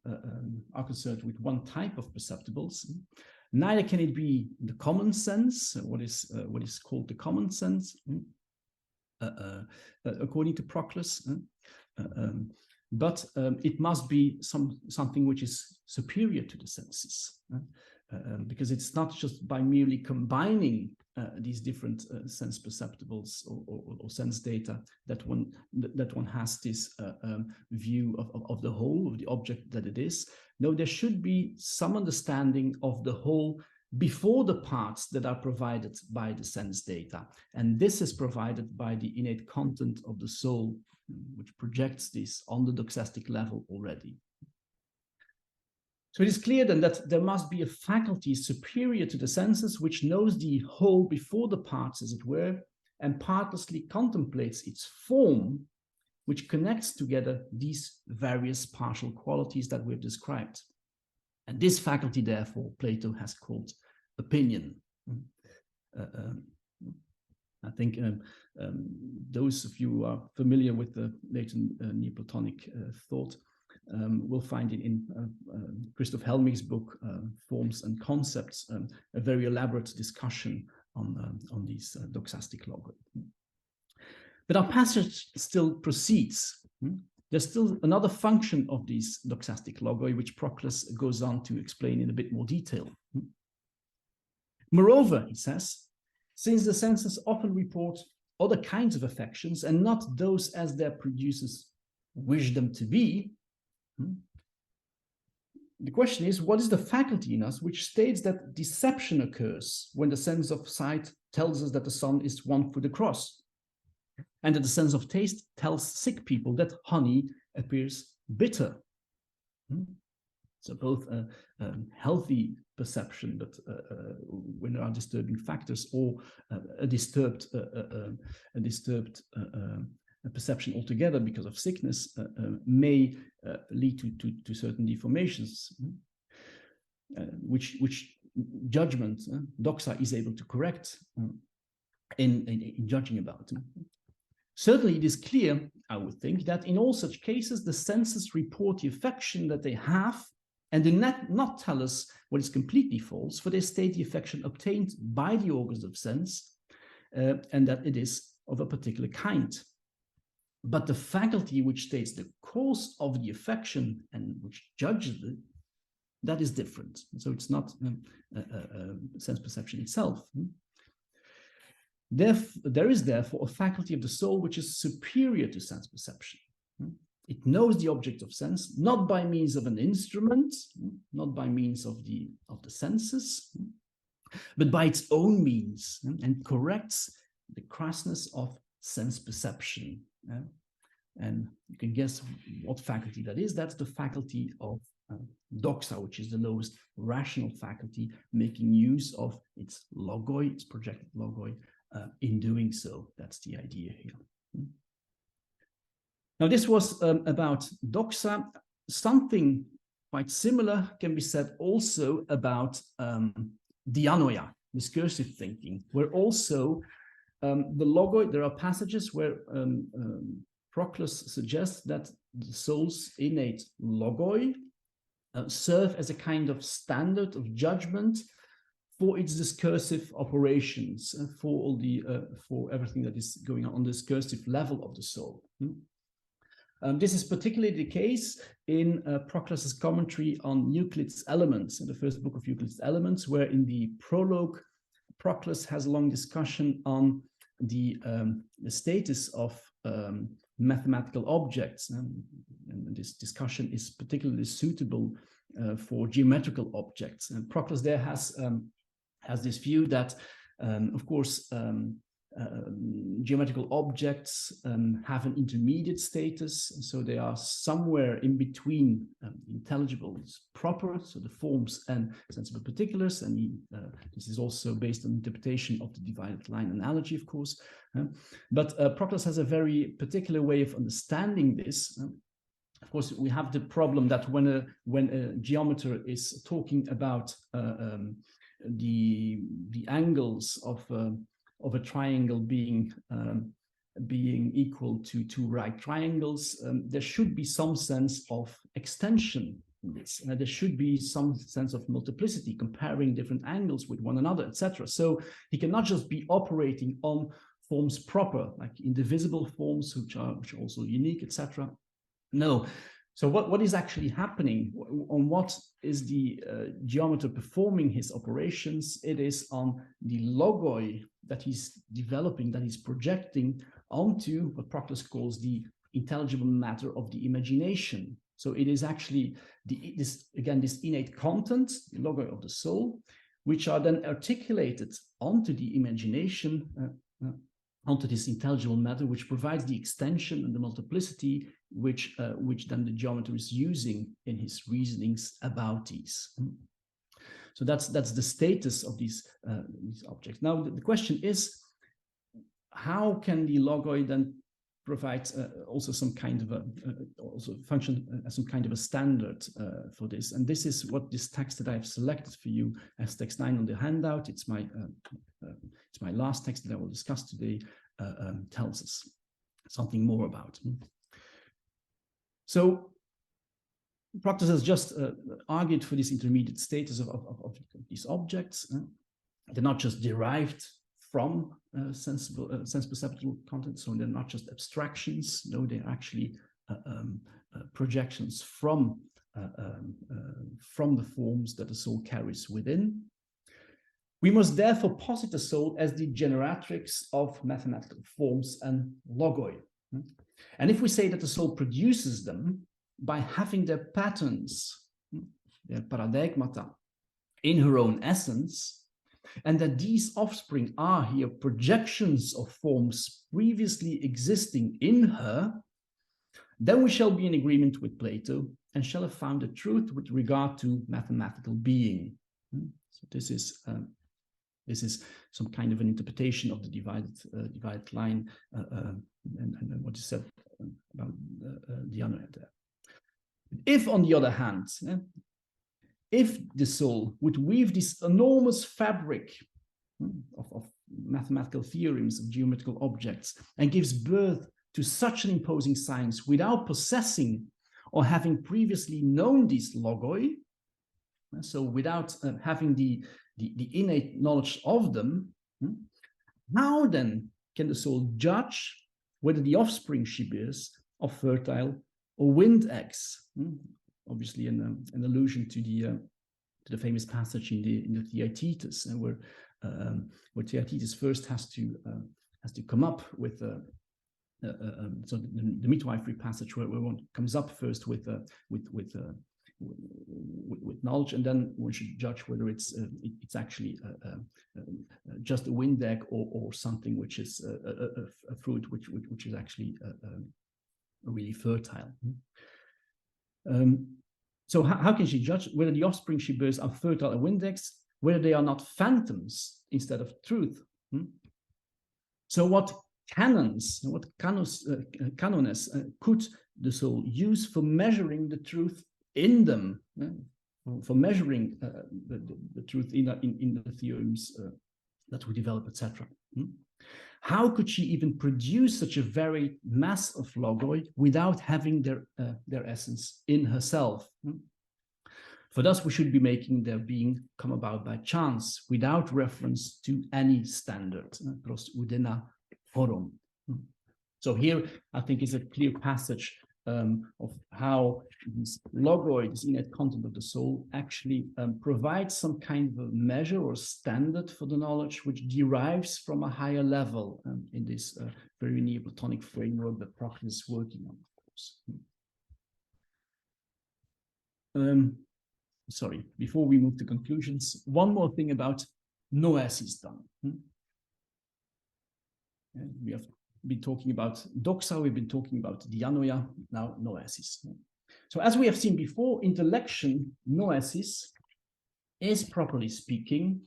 are concerned with one type of perceptibles. Neither can it be the common sense, what is called the common sense, according to Proclus. But it must be something which is superior to the senses, because it's not just by merely combining these different sense perceptibles or sense data that one has this view of the whole, of the object that it is. No, there should be some understanding of the whole before the parts that are provided by the sense data. And this is provided by the innate content of the soul, which projects this on the doxastic level already. So it is clear then that there must be a faculty superior to the senses which knows the whole before the parts, as it were, and partlessly contemplates its form, which connects together these various partial qualities that we've described. And this faculty, therefore, Plato has called opinion. I think those of you who are familiar with the later Neoplatonic thought will find in Christoph Helmig's book, Forms and Concepts, a very elaborate discussion on these doxastic logoi. But our passage still proceeds. There's still another function of these doxastic logoi, which Proclus goes on to explain in a bit more detail. Moreover, he says, since the senses often report other kinds of affections and not those as their producers wish them to be, the question is, what is the faculty in us which states that deception occurs when the sense of sight tells us that the sun is 1 foot across, and that the sense of taste tells sick people that honey appears bitter? So both a healthy perception, but when there are disturbing factors, or a disturbed perception altogether because of sickness, may lead to certain deformations, which judgment, doxa, is able to correct in judging about. Certainly, it is clear, I would think, that in all such cases, the senses report the affection that they have, and do not tell us what is completely false, for they state the affection obtained by the organs of sense, and that it is of a particular kind. But the faculty which states the cause of the affection and which judges it, that is different. So it's not sense perception itself. There is therefore a faculty of the soul which is superior to sense perception. It knows the object of sense, not by means of an instrument, not by means of the senses, but by its own means, and corrects the crassness of sense perception. And you can guess what faculty that is. That's the faculty of doxa, which is the lowest rational faculty, making use of its logoi, its projected logoi, in doing so. That's the idea here. Now, this was about doxa. Something quite similar can be said also about dianoia, discursive thinking, where also the logoi, there are passages where Proclus suggests that the soul's innate logoi serve as a kind of standard of judgment for its discursive operations, for all the for everything that is going on the discursive level of the soul. This is particularly the case in Proclus's commentary on Euclid's Elements, in the first book of Euclid's Elements, where in the prologue, Proclus has a long discussion on the status of mathematical objects. And this discussion is particularly suitable for geometrical objects. And Proclus there has this view that, of course, geometrical objects have an intermediate status, so they are somewhere in between intelligible, it's proper, so the forms and sensible particulars, and this is also based on interpretation of the divided line analogy, of course. But Proclus has a very particular way of understanding this. Of course, we have the problem that when a geometer is talking about the angles of a triangle being equal to two right triangles, there should be some sense of extension in this. There should be some sense of multiplicity, comparing different angles with one another, etc. So he cannot just be operating on forms proper, like indivisible forms, which are also unique, etc. No. So what is actually happening? On what is the geometer performing his operations? It is on the logoi that he's developing, that he's projecting onto what Proclus calls the intelligible matter of the imagination. So it is actually this innate content, the logoi of the soul, which are then articulated onto the imagination, onto this intelligible matter, which provides the extension and the multiplicity which then the geometer is using in his reasonings about these. So that's the status of these objects. Now the question is, how can the logoi then provide also some kind of a also function as some kind of a standard for this? And this is what this text that I've selected for you as text 9 on the handout. It's my last text that I will discuss today. Tells us something more about. So Proclus has just argued for this intermediate status of these objects. They're not just derived from sense perceptual content, so they're not just abstractions. No, they're actually projections from the forms that the soul carries within. We must therefore posit the soul as the generatrix of mathematical forms and logoi. And if we say that the soul produces them by having their patterns, their paradigmata, in her own essence, and that these offspring are here projections of forms previously existing in her, then we shall be in agreement with Plato and shall have found the truth with regard to mathematical being. So this is some kind of an interpretation of the divided line and what is said about the D'Hoine there. If, on the other hand, if the soul would weave this enormous fabric of mathematical theorems of geometrical objects and gives birth to such an imposing science without possessing or having previously known these logoi, so without having the innate knowledge of them, how then can the soul judge whether the offspring she bears are fertile or wind eggs? Obviously, an allusion to the famous passage in the Theaetetus, where Theaetetus first has to come up with so the midwifery passage where one comes up first with knowledge, and then one should judge whether it's actually just a wind egg or something which is a fruit which is actually really fertile. So how can she judge whether the offspring she bears are fertile or wind eggs, whether they are not phantoms instead of truth? So what canons, what canones could the soul use for measuring the truth in them, for measuring the truth in the theorems that we develop, etc.? How could she even produce such a very mass of logoi without having their essence in herself? For thus we should be making their being come about by chance, without reference to any standard. Pros udena forum. So here I think is a clear passage of how this logoi, this innate content of the soul, actually provides some kind of a measure or standard for the knowledge which derives from a higher level in this very Neoplatonic framework that Proclus is working on, of course. Sorry, before we move to conclusions, one more thing about noesis done. We have been talking about doxa, we've been talking about dianoia, now noesis. So as we have seen before, intellection, noesis, is properly speaking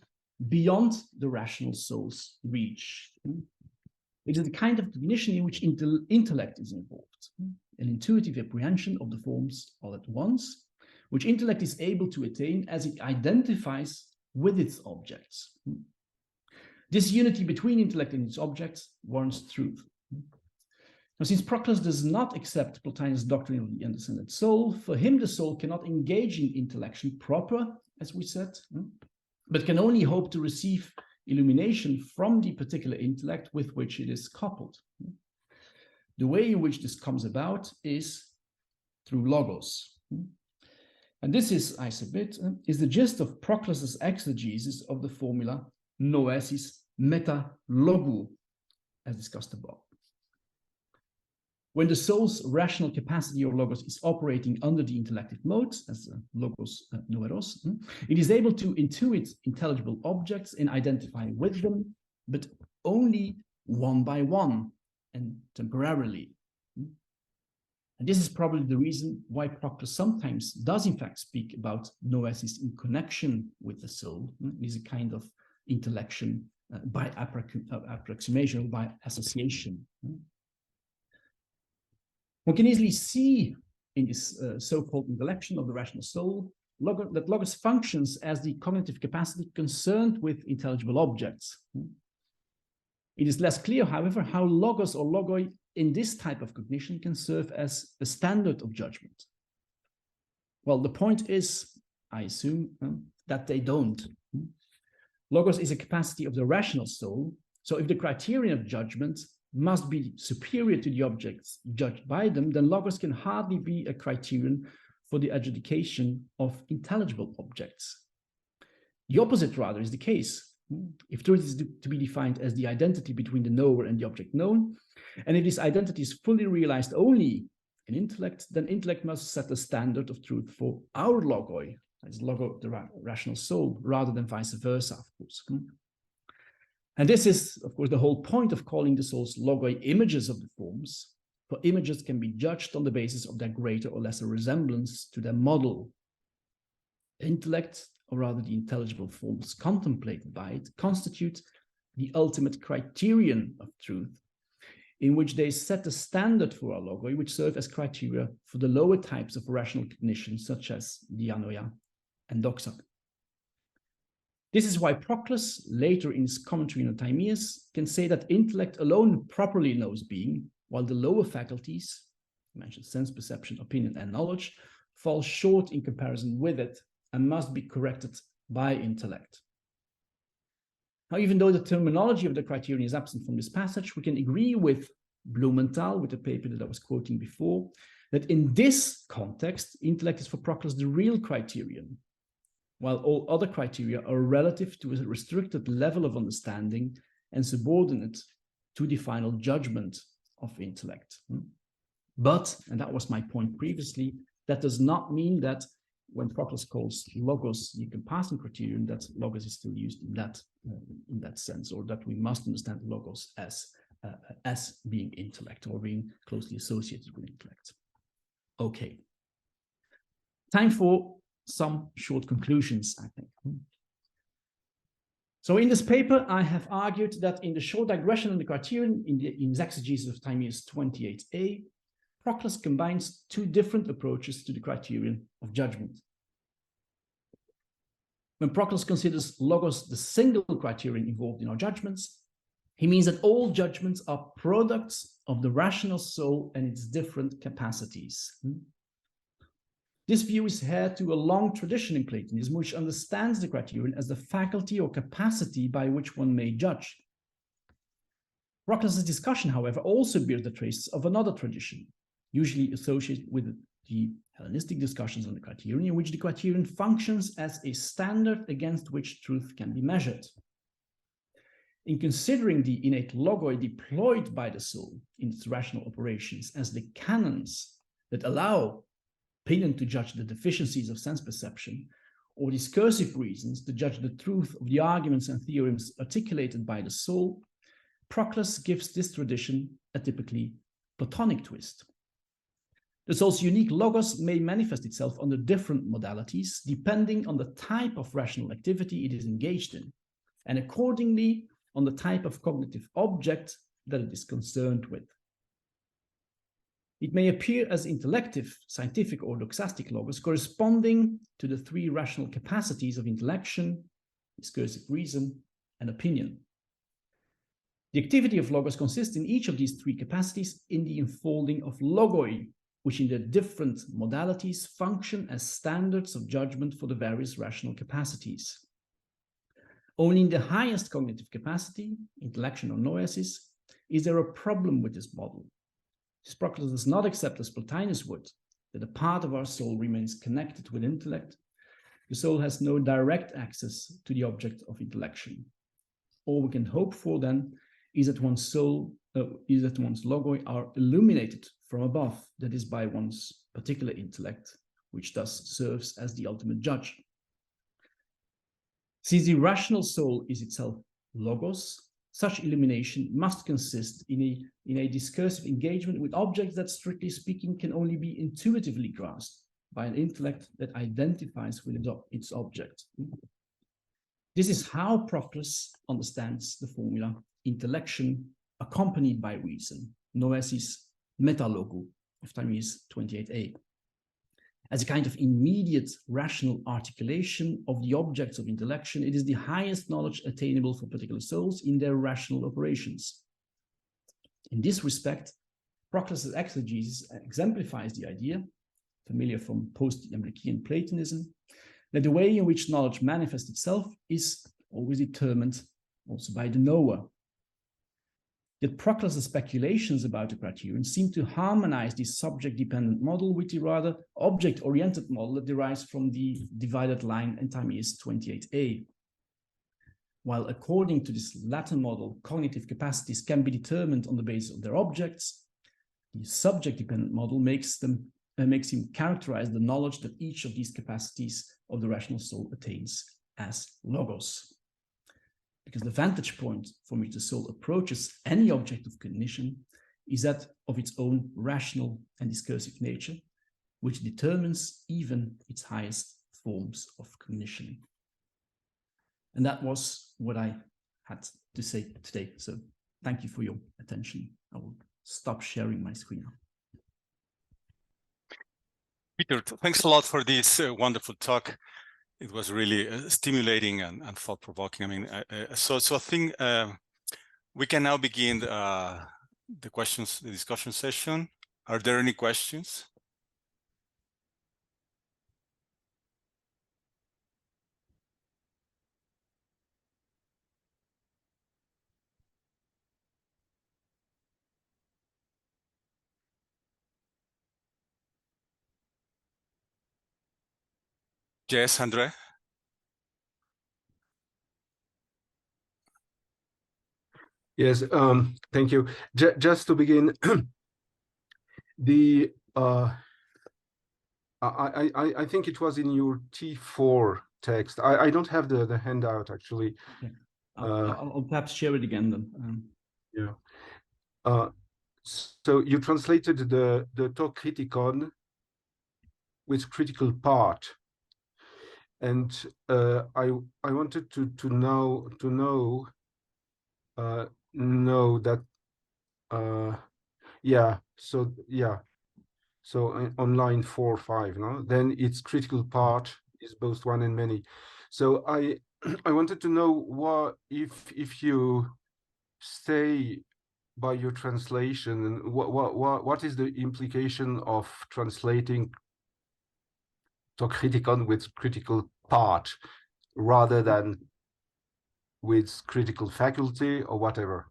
beyond the rational soul's reach. It is the kind of cognition in which intellect is involved, an intuitive apprehension of the forms all at once, which intellect is able to attain as it identifies with its objects. This unity between intellect and its objects warrants truth. Now, since Proclus does not accept Plotinus' doctrine of the undescended soul, for him the soul cannot engage in intellection proper, as we said, but can only hope to receive illumination from the particular intellect with which it is coupled. The way in which this comes about is through logos. And this is, I submit, is the gist of Proclus's exegesis of the formula noesis meta logu, as discussed above. When the soul's rational capacity or logos is operating under the intellective mode, as logos noueros, it is able to intuit intelligible objects and identify with them, but only one by one and temporarily. And this is probably the reason why Proclus sometimes does in fact speak about noesis in connection with the soul. It is a kind of intellection by approximation or by association. One can easily see in this so-called intellection of the rational soul that logos functions as the cognitive capacity concerned with intelligible objects. It is less clear, however, how logos or logoi in this type of cognition can serve as a standard of judgment. Well, the point is, I assume, that they don't. Logos is a capacity of the rational soul, so if the criterion of judgment must be superior to the objects judged by them, then logos can hardly be a criterion for the adjudication of intelligible objects. The opposite, rather, is the case. If truth is to be defined as the identity between the knower and the object known, and if this identity is fully realized only in intellect, then intellect must set the standard of truth for our logoi, as logo, the rational soul, rather than vice versa, of course. And this is, of course, the whole point of calling the soul's logoi images of the forms, for images can be judged on the basis of their greater or lesser resemblance to their model. Intellect, or rather the intelligible forms contemplated by it, constitute the ultimate criterion of truth, in which they set the standard for our logoi, which serve as criteria for the lower types of rational cognition, such as dianoia and doxa. This is why Proclus, later in his commentary on Timaeus, can say that intellect alone properly knows being, while the lower faculties, mentioned sense, perception, opinion, and knowledge, fall short in comparison with it and must be corrected by intellect. Now, even though the terminology of the criterion is absent from this passage, we can agree with Blumenthal, with the paper that I was quoting before, that in this context, intellect is for Proclus the real criterion, while all other criteria are relative to a restricted level of understanding and subordinate to the final judgment of intellect. But, and that was my point previously, that does not mean that when Proclus calls logos the encompassing criterion, that logos is still used in that sense, or that we must understand logos as being intellect or being closely associated with intellect. Okay. Time for some short conclusions, I think. So in this paper, I have argued that in the short digression on the criterion in his exegesis of Timaeus 28a, Proclus combines two different approaches to the criterion of judgment. When Proclus considers logos the single criterion involved in our judgments, he means that all judgments are products of the rational soul and its different capacities. This view is heir to a long tradition in Platonism, which understands the criterion as the faculty or capacity by which one may judge. Proclus's discussion, however, also bears the traces of another tradition, usually associated with the Hellenistic discussions on the criterion, in which the criterion functions as a standard against which truth can be measured. In considering the innate logoi deployed by the soul in its rational operations as the canons that allow opinion to judge the deficiencies of sense perception, or discursive reasons to judge the truth of the arguments and theorems articulated by the soul, Proclus gives this tradition a typically Platonic twist. The soul's unique logos may manifest itself under different modalities, depending on the type of rational activity it is engaged in, and accordingly on the type of cognitive object that it is concerned with. It may appear as intellective, scientific, or doxastic logos corresponding to the three rational capacities of intellection, discursive reason, and opinion. The activity of logos consists in each of these three capacities in the unfolding of logoi, which in their different modalities function as standards of judgment for the various rational capacities. Only in the highest cognitive capacity, intellection or noesis, is there a problem with this model. Proclus does not accept, as Plotinus would, that a part of our soul remains connected with intellect. The soul has no direct access to the object of intellection. All we can hope for then is that one's soul is that one's logoi are illuminated from above, that is by one's particular intellect, which thus serves as the ultimate judge. Since the rational soul is itself logos, such illumination must consist in a discursive engagement with objects that, strictly speaking, can only be intuitively grasped by an intellect that identifies with its object. This is how Proclus understands the formula intellection accompanied by reason, noesis metalogo of Timaeus 28a. As a kind of immediate rational articulation of the objects of intellection, it is the highest knowledge attainable for particular souls in their rational operations. In this respect, Proclus's exegesis exemplifies the idea, familiar from post-Iamblichian Platonism, that the way in which knowledge manifests itself is always determined also by the knower. Yet Proclus's speculations about the criterion seem to harmonize this subject-dependent model with the rather object-oriented model that derives from the divided line in Timaeus 28a. While according to this latter model, cognitive capacities can be determined on the basis of their objects, the subject-dependent model makes him characterize the knowledge that each of these capacities of the rational soul attains as logos. Because the vantage point from which the soul approaches any object of cognition is that of its own rational and discursive nature, which determines even its highest forms of cognition. And that was what I had to say today. So thank you for your attention. I will stop sharing my screen now. Peter, thanks a lot for this wonderful talk. It was really stimulating and thought-provoking. I mean, so I think we can now begin the discussion session. Are there any questions? Yes, Andre? Yes, thank you. Just to begin, I think it was in your T4 text. I don't have the handout actually. Okay. I'll perhaps share it again then. Yeah. So you translated the to Criticon with critical part, and I wanted to know that so on line 4 or 5, no, then its critical part is both one and many. So I wanted to know what if you stay by your translation, and what is the implication of translating to Criticon with critical part rather than with critical faculty or whatever.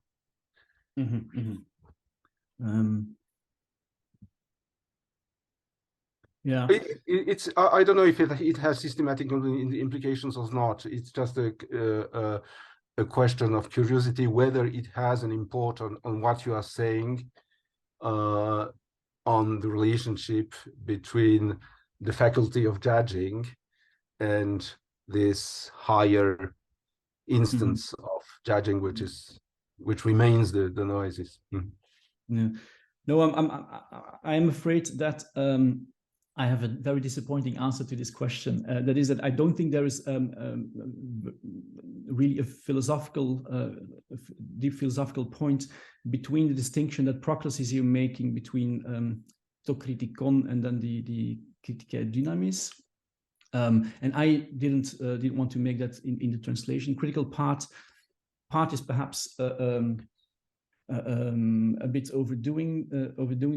Yeah, it's I don't know if it has systematic implications or not. It's just a question of curiosity whether it has an importance on what you are saying on the relationship between the faculty of judging and this higher instance of judging, which remains the noesis. Yeah. No, I'm afraid that I have a very disappointing answer to this question. That is that I don't think there is really a deep philosophical point between the distinction that Proclus is here making between to Criticon and then the Critica Dynamis. And I didn't want to make that in the translation. Critical part is perhaps a bit overdoing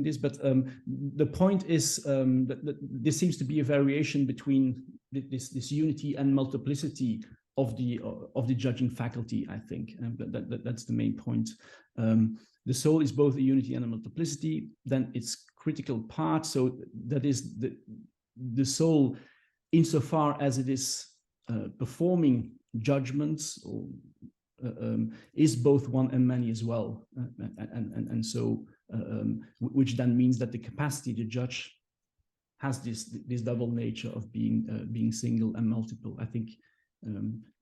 this, but the point is that there seems to be a variation between this unity and multiplicity of the judging faculty. I think that's the main point. The soul is both a unity and a multiplicity. Then its critical part, so that is the soul, insofar as it is performing judgments or is both one and many as well, and so which then means that the capacity to judge has this double nature of being single and multiple. I think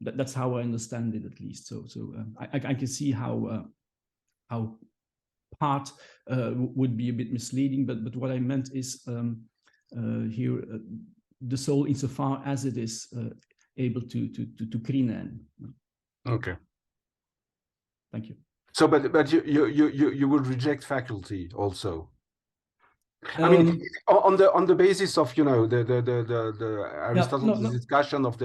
that's how I understand it, at least. So I can see how part would be a bit misleading, but what I meant is here the soul, insofar as it is able to krinen. Okay. Thank you. So, but you would reject faculty also. I mean, on the basis of, you know, the Aristotle's discussion of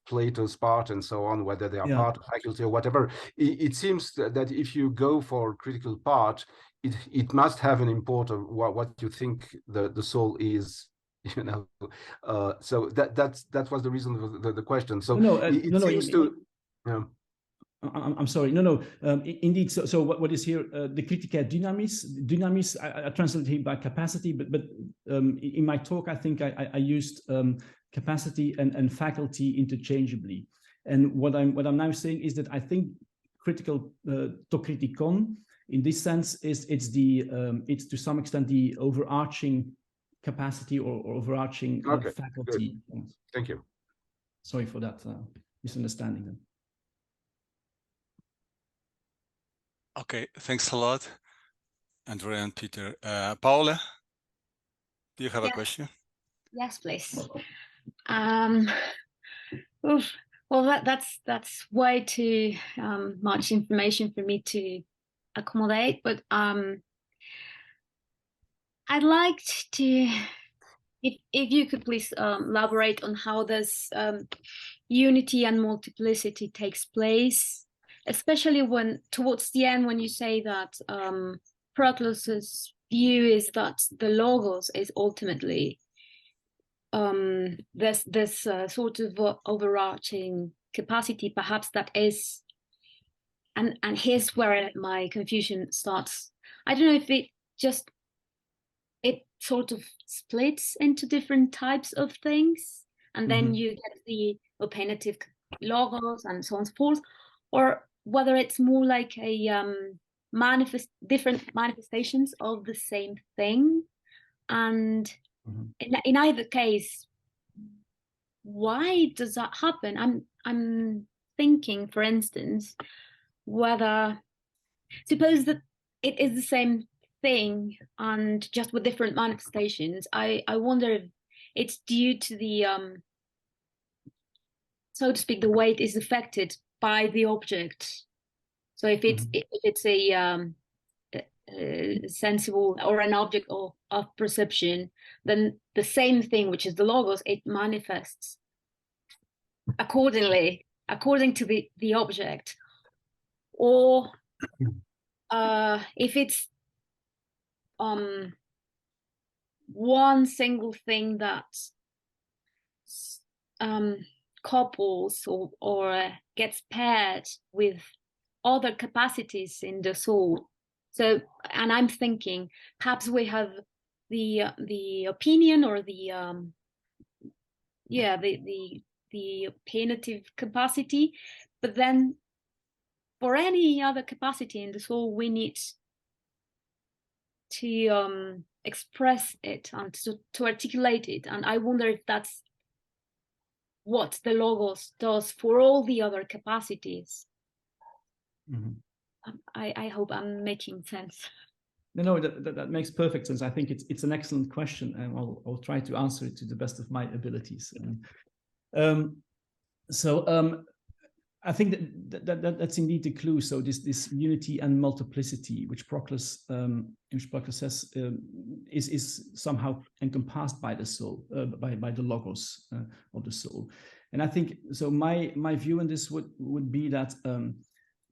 Plato's part and so on, whether they are part of faculty or whatever, it seems that if you go for critical part, it must have an import of what you think the soul is, you know. So that was the reason for the question. So it seems to. I'm sorry. No. Indeed. So what is here? The Critica dynamis. Dynamis. I translate it by capacity, but in my talk, I think I used capacity and faculty interchangeably. And what I'm now saying is that I think critical to kritikon in this sense is it's to some extent the overarching capacity or overarching faculty. Good. Thank you. Sorry for that misunderstanding then. Okay, thanks a lot, Andrea and Peter. Paula, do you have a question? Yes, please. Well, that's way too much information for me to accommodate, but I'd like to, if you could please elaborate on how this unity and multiplicity takes place, especially when towards the end, when you say that Proclus's view is that the logos is ultimately this sort of overarching capacity, perhaps that is, and here's where my confusion starts. I don't know if it sort of splits into different types of things, and then you get the opinative logos and so on and so forth, or whether it's more like a different manifestations of the same thing. And in either case, why does that happen? I'm thinking, for instance, whether, suppose that it is the same thing and just with different manifestations, I wonder if it's due to the so to speak, the way it is affected by the object. So if it's a sensible or an object of perception, then the same thing, which is the logos, it manifests accordingly, according to the object. Or if it's one single thing that couples or gets paired with other capacities in the soul. So, and I'm thinking perhaps we have the opinion or the opinative capacity, but then for any other capacity in the soul, we need to express it and to articulate it. And I wonder if that's what the logos does for all the other capacities. I hope I'm making sense. No, that makes perfect sense. I think it's an excellent question, and I'll try to answer it to the best of my abilities. I think that's indeed the clue. So this unity and multiplicity, which Proclus says is somehow encompassed by the soul, by the logos of the soul. And I think so. My view on this would be that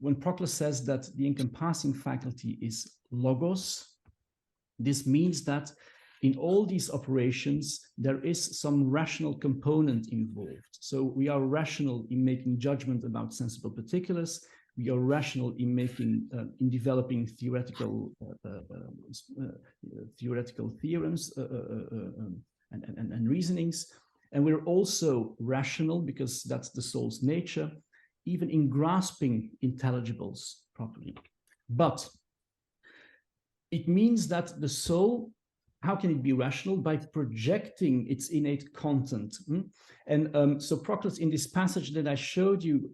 when Proclus says that the encompassing faculty is logos, this means that in all these operations, there is some rational component involved. So we are rational in making judgment about sensible particulars. We are rational in in developing theoretical theorems and reasonings. And we're also rational, because that's the soul's nature, even in grasping intelligibles properly. But it means that the soul, how can it be rational? By projecting its innate content. And so Proclus, in this passage that I showed you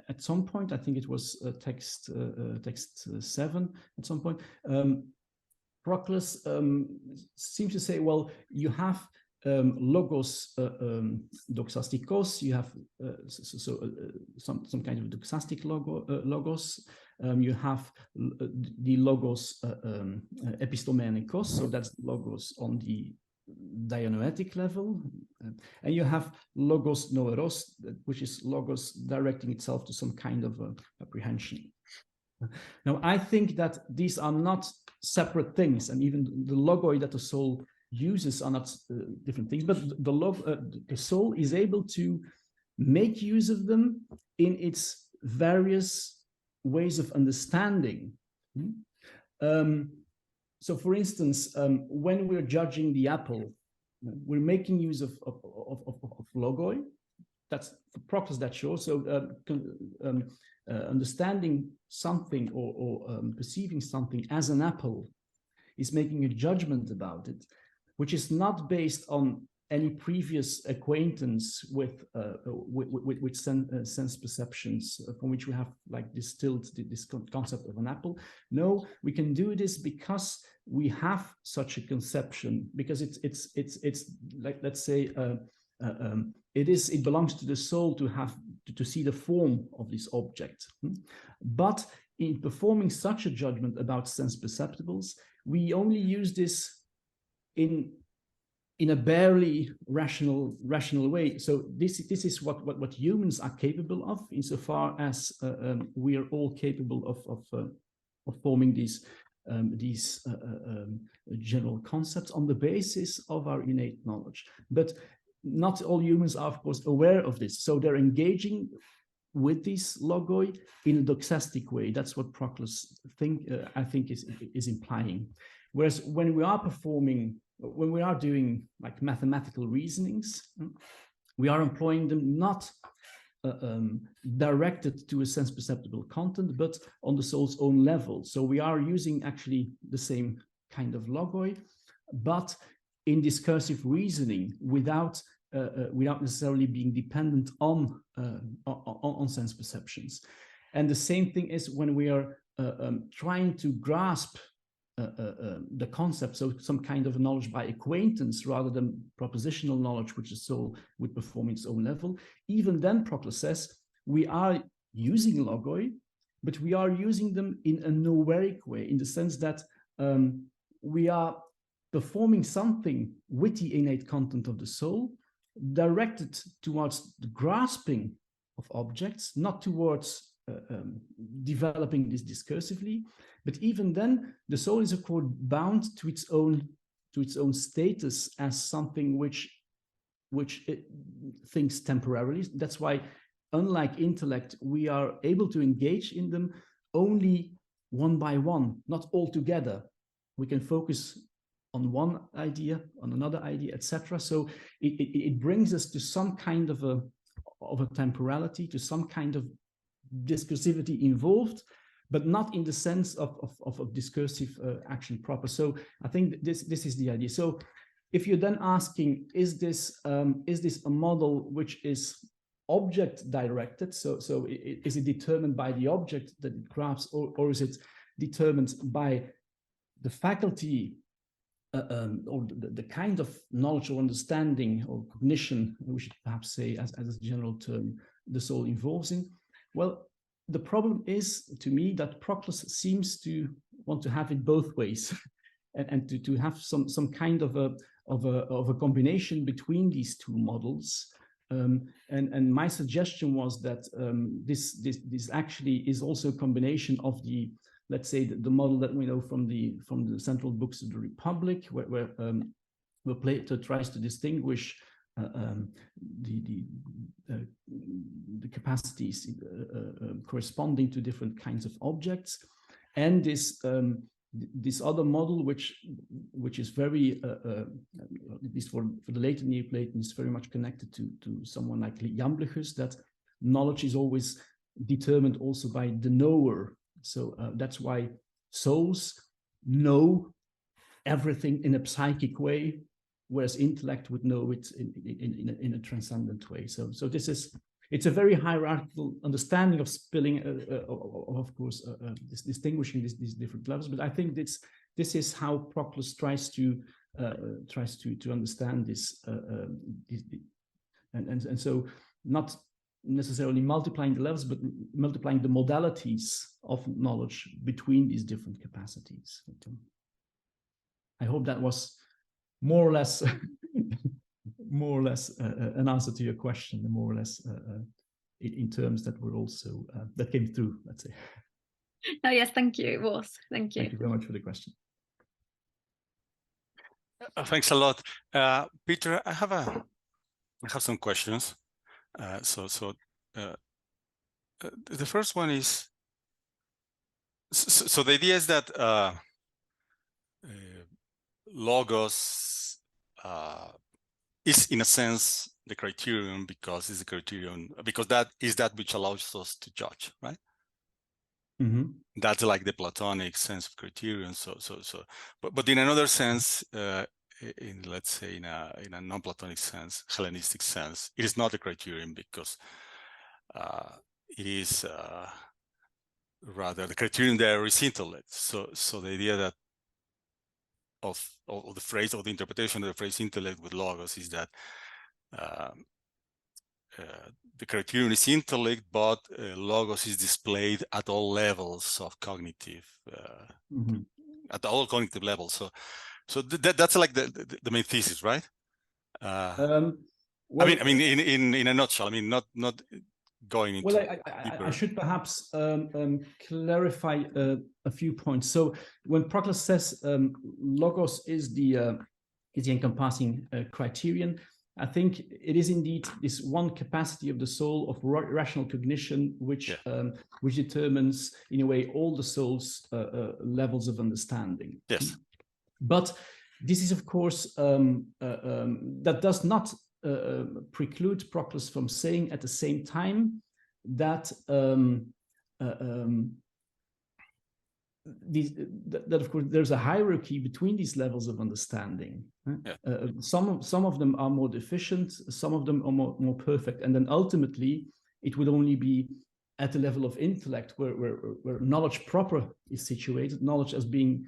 at some point, I think it was text 7 at some point, Proclus seems to say, well, you have logos doxastikos, you have some kind of doxastic logos, you have the logos epistomenikos, so that's logos on the dianoetic level, and you have logos noeros, which is logos directing itself to some kind of apprehension. Now, I think that these are not separate things, and even the logoi that the soul uses are not different things, but the soul is able to make use of them in its various ways of understanding. So, for instance, when we're judging the apple, we're making use of logoi. That's for Proclus, that shows. So, understanding something or perceiving something as an apple is making a judgment about it, which is not based on any previous acquaintance with sense perceptions from which we have like distilled this concept of an apple. No, we can do this because we have such a conception, because it's like, let's say, it belongs to the soul to have to see the form of this object. But in performing such a judgment about sense perceptibles, we only use this in a barely rational way. So this is what humans are capable of, insofar as we are all capable of forming these general concepts on the basis of our innate knowledge. But not all humans are, of course, aware of this. So they're engaging with these logoi in a doxastic way. That's what Proclus I think is implying. Whereas when we are doing like mathematical reasonings, we are employing them not directed to a sense perceptible content, but on the soul's own level. So we are using actually the same kind of logoi, but in discursive reasoning without necessarily being dependent on sense perceptions. And the same thing is when we are trying to grasp the concept, so some kind of knowledge by acquaintance rather than propositional knowledge, which the soul would perform its own level. Even then, Proclus says, we are using logoi, but we are using them in a noeric way, in the sense that we are performing something with the innate content of the soul, directed towards the grasping of objects, not towards developing this discursively. But even then, the soul is, of course, bound to its own status as something which it thinks temporarily. That's why, unlike intellect, we are able to engage in them only one by one, not all together. We can focus on one idea, on another idea, etc. So it brings us to some kind of a temporality, to some kind of discursivity involved, but not in the sense of discursive action proper. So I think this is the idea. So if you're then asking, is this a model which is object directed? So is it determined by the object that it grasps, or is it determined by the faculty or the kind of knowledge or understanding or cognition, we should perhaps say as a general term, the soul involves in? Well, the problem is, to me, that Proclus seems to want to have it both ways, and to have some kind of a combination between these two models. And my suggestion was that this actually is also a combination of the, let's say, the model that we know from the central books of the Republic, where Plato tries to distinguish the capacities corresponding to different kinds of objects, and this other model, which is very, at least for the later Neoplatonists, very much connected to someone like Jamblichus, that knowledge is always determined also by the knower. So that's why souls know everything in a psychic way, whereas intellect would know it in a transcendent way. So it's a very hierarchical understanding of spilling, of course, distinguishing these different levels. But I think this is how Proclus tries to understand this, and so not necessarily multiplying the levels, but multiplying the modalities of knowledge between these different capacities. I hope that was more or less an answer to your question, and more or less in terms that were also that came through, let's say. Oh yes, thank you. It was. Thank you. Thank you very much for the question. Thanks a lot, Peter. I have some questions. The first one is, so the idea is that logos is in a sense the criterion, because it's the criterion, because that is that which allows us to judge, right? Mm-hmm. That's like the Platonic sense of criterion. But in another sense, let's say in a non-Platonic sense, Hellenistic sense, it is not a criterion, because it is rather the criterion there is intellect. So the idea that of the phrase, or the interpretation of the phrase intellect with logos, is that the criterion is intellect, but logos is displayed at all levels of cognitive, at all cognitive levels. So that's like the main thesis, right? Well, I mean, in a nutshell. I mean, not going into. Well, I should perhaps clarify a few points. So when Proclus says logos is the encompassing criterion, I think it is indeed this one capacity of the soul of rational cognition, which determines, in a way, all the soul's levels of understanding. Yes. But this is, of course, that does not preclude Proclus from saying at the same time that that of course there's a hierarchy between these levels of understanding. Some of them are more deficient, some of them are more perfect, and then ultimately it would only be at the level of intellect where knowledge proper is situated, knowledge as being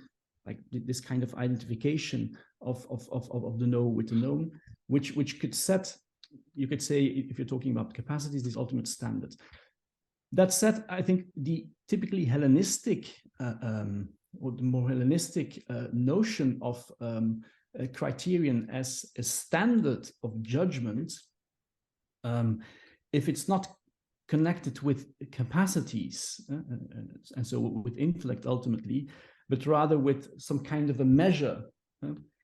like this kind of identification of the know with the known, which could set, you could say, if you're talking about capacities, this ultimate standard. That said, I think the typically Hellenistic or the more Hellenistic notion of a criterion as a standard of judgment, if it's not connected with capacities, and so with intellect ultimately, but rather with some kind of a measure,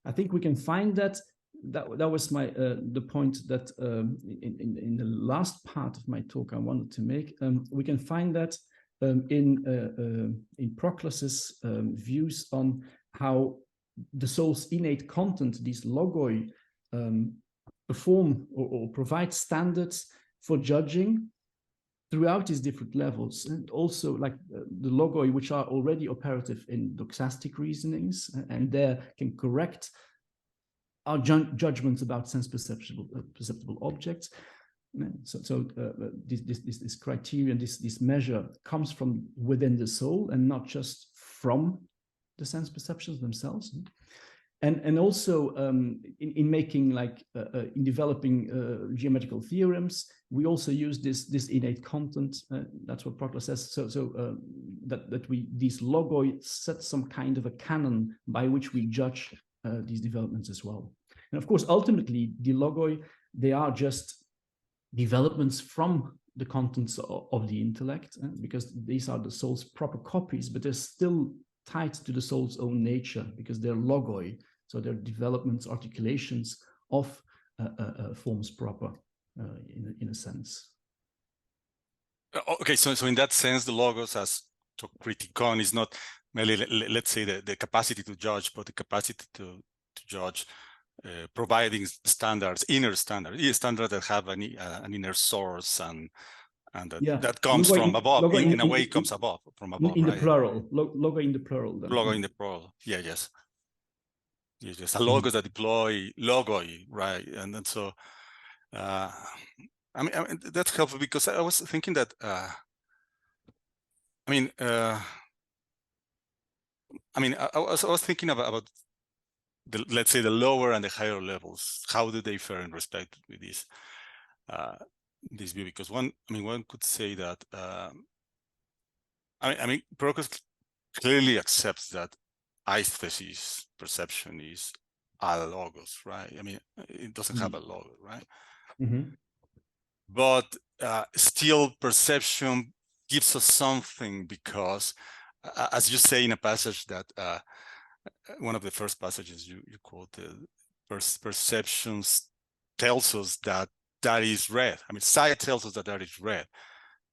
I think we can find that was my the point that in the last part of my talk I wanted to make. We can find that in Proclus's views on how the soul's innate content, these logoi, perform or provide standards for judging throughout these different levels, and also like the logoi, which are already operative in doxastic reasonings, and there can correct our judgments about sense perceptible objects. So this criterion, this measure comes from within the soul and not just from the sense perceptions themselves. And also in making like in developing geometrical theorems, we also use this innate content. That's what Proclus says. So that these logoi set some kind of a canon by which we judge these developments as well. And of course, ultimately, the logoi, they are just developments from the contents of the intellect, because these are the soul's proper copies, but they're still tied to the soul's own nature because they're logoi. So they're developments, articulations of forms proper, in a sense. Okay, so in that sense, the logos as to Criterion is not merely, let's say, the capacity to judge, but the capacity to judge, providing standards, inner standards that have an inner source and and Yeah. that comes Logo from above. logo In a way, it comes above from above, in right? the plural. Logo in the plural. Then. Logo in the plural. Yeah. Yes. Yes. A logos that deploy logoi, right? And then so, I mean that's helpful because I was thinking that. I was thinking about let's say the lower and the higher levels. How do they fare in respect with this view? Because one could say that Proclus clearly accepts that aesthesis perception is a logos, right? I mean, it doesn't have a logo, right? But still, perception gives us something because, as you say in a passage that one of the first passages you quoted, perceptions tells us that is red. I mean, sight tells us that is red.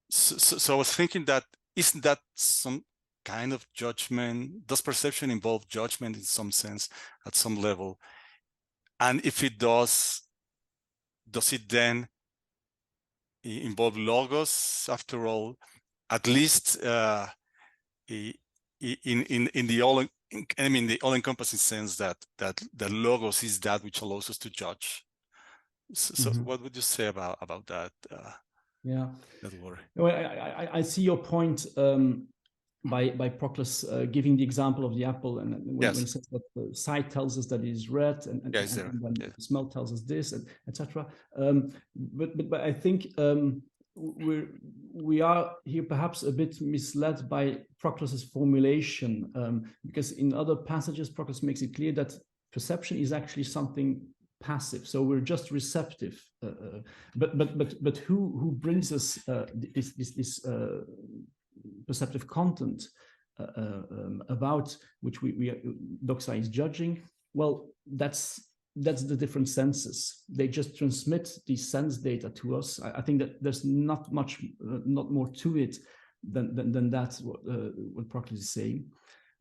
So I was thinking that isn't that some kind of judgment? Does perception involve judgment in some sense, at some level? And if it does it then involve logos? After all, at least in the all-encompassing sense that the logos is that which allows us to judge. So what would you say about that? Yeah, that worry. Well, I see your point by Proclus giving the example of the apple, and when he says that the sight tells us that it is red, and then the smell tells us this, and etc. But I think we are here perhaps a bit misled by Proclus's formulation, because in other passages Proclus makes it clear that perception is actually something passive, so we're just receptive. But who brings us this perceptive content about which doxa is judging? Well, that's the different senses. They just transmit these sense data to us. I think that there's not more to it than that, what Proclus is saying.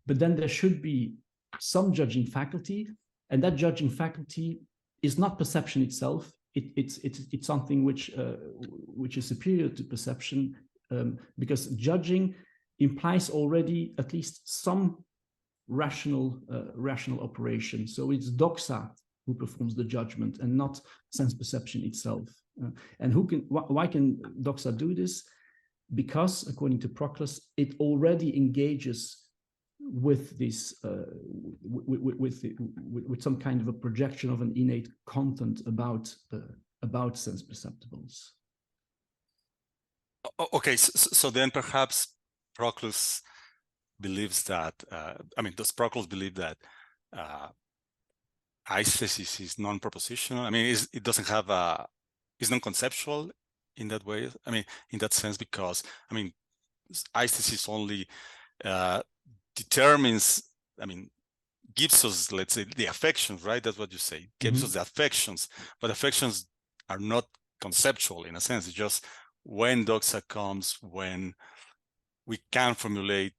But then there should be some judging faculty, and that judging faculty is not perception itself. It's something which is superior to perception, because judging implies already at least some rational operation. So it's doxa who performs the judgment and not sense perception itself. And why can doxa do this? Because according to Proclus, it already engages with this with some kind of a projection of an innate content about sense perceptibles. Okay, so then perhaps Proclus believes that does Proclus believe that aesthesis is non-propositional? I mean, it doesn't have is non-conceptual in that way. I mean, in that sense, because aesthesis only determines, gives us, let's say, the affections, right? That's what you say. Gives us the affections, but affections are not conceptual in a sense. It's just when doxa comes, when we can formulate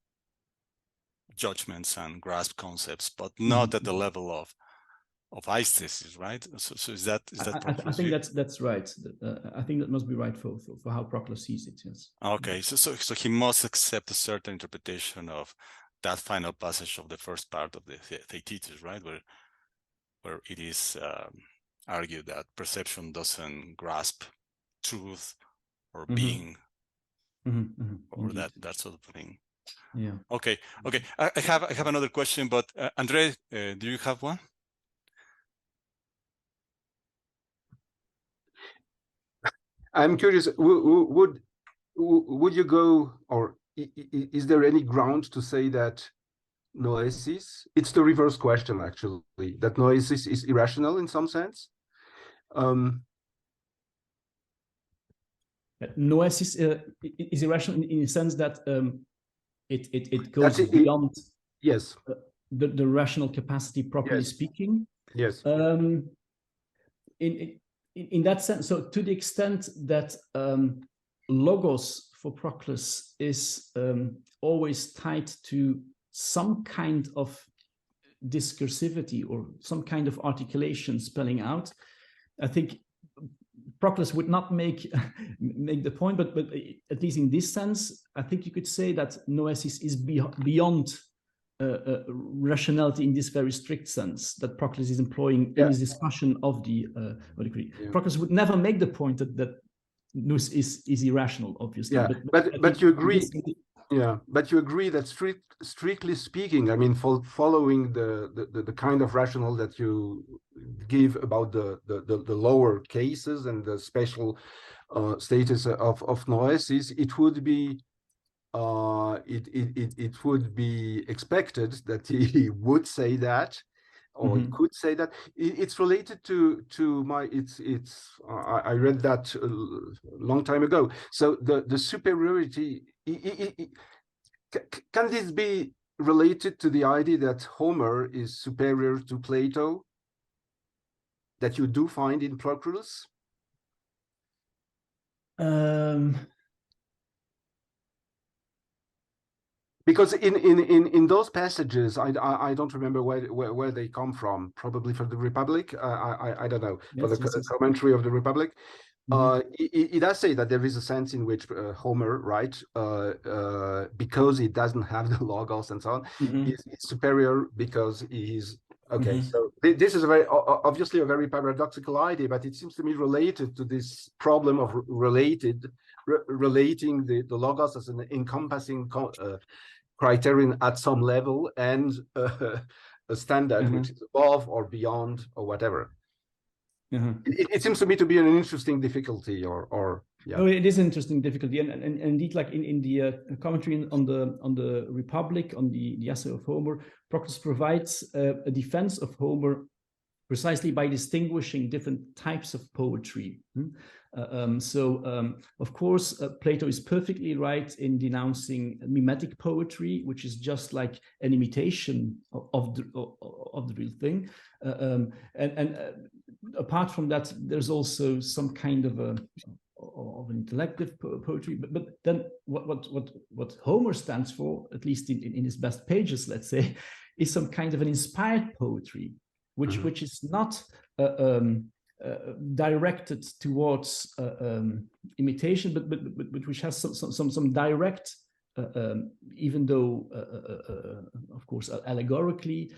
judgments and grasp concepts, but not at the level of aesthesis, right? So is that I think that's right. I think that must be right for how Proclus sees it. Yes. Okay, so he must accept a certain interpretation of that final passage of the first part of the Theaetetus, right, where it is argued that perception doesn't grasp truth or being, or that sort of thing. Yeah. Okay. I have another question, but Andre, do you have one? I'm curious. Would you go, or is there any ground to say that noesis? It's the reverse question, actually. That noesis is irrational in some sense. Noesis is irrational in the sense that it goes beyond the rational capacity, properly speaking. Yes. In that sense, so to the extent that logos for Proclus is always tied to some kind of discursivity or some kind of articulation spelling out, I think Proclus would not make the point, but at least in this sense, I think you could say that noesis is beyond rationality in this very strict sense that Proclus is employing in his discussion of the decree. Proclus would never make the point that nous is irrational, obviously. Yeah, but you agree. Yeah, but you agree that strictly speaking, I mean, following the kind of rationale that you give about the lower cases and the special status of noesis, it would be it would be expected that he would say that, or he could say that. It's related to my. I read that a long time ago. So the superiority. Can this be related to the idea that Homer is superior to Plato, that you do find in Proclus? Because in those passages, I don't remember where they come from. Probably from the Republic. I don't know. Yes, for the commentary of the Republic. It does say that there is a sense in which Homer, right, because he doesn't have the logos and so on, is superior because he's okay. So this is a very obviously a very paradoxical idea, but it seems to me related to this problem of relating the logos as an encompassing criterion at some level and a standard which is above or beyond or whatever. It seems to me to be an interesting difficulty, or yeah. Oh, it is an interesting difficulty, and indeed, like in the commentary on the Republic, on the essay of Homer, Proclus provides a defense of Homer precisely by distinguishing different types of poetry. Of course, Plato is perfectly right in denouncing mimetic poetry, which is just like an imitation of the real thing. Apart from that, there's also some kind of an intellective poetry. But then what Homer stands for, at least in his best pages, let's say, is some kind of an inspired poetry, which is not directed towards imitation, but which has some direct, even though of course allegorically,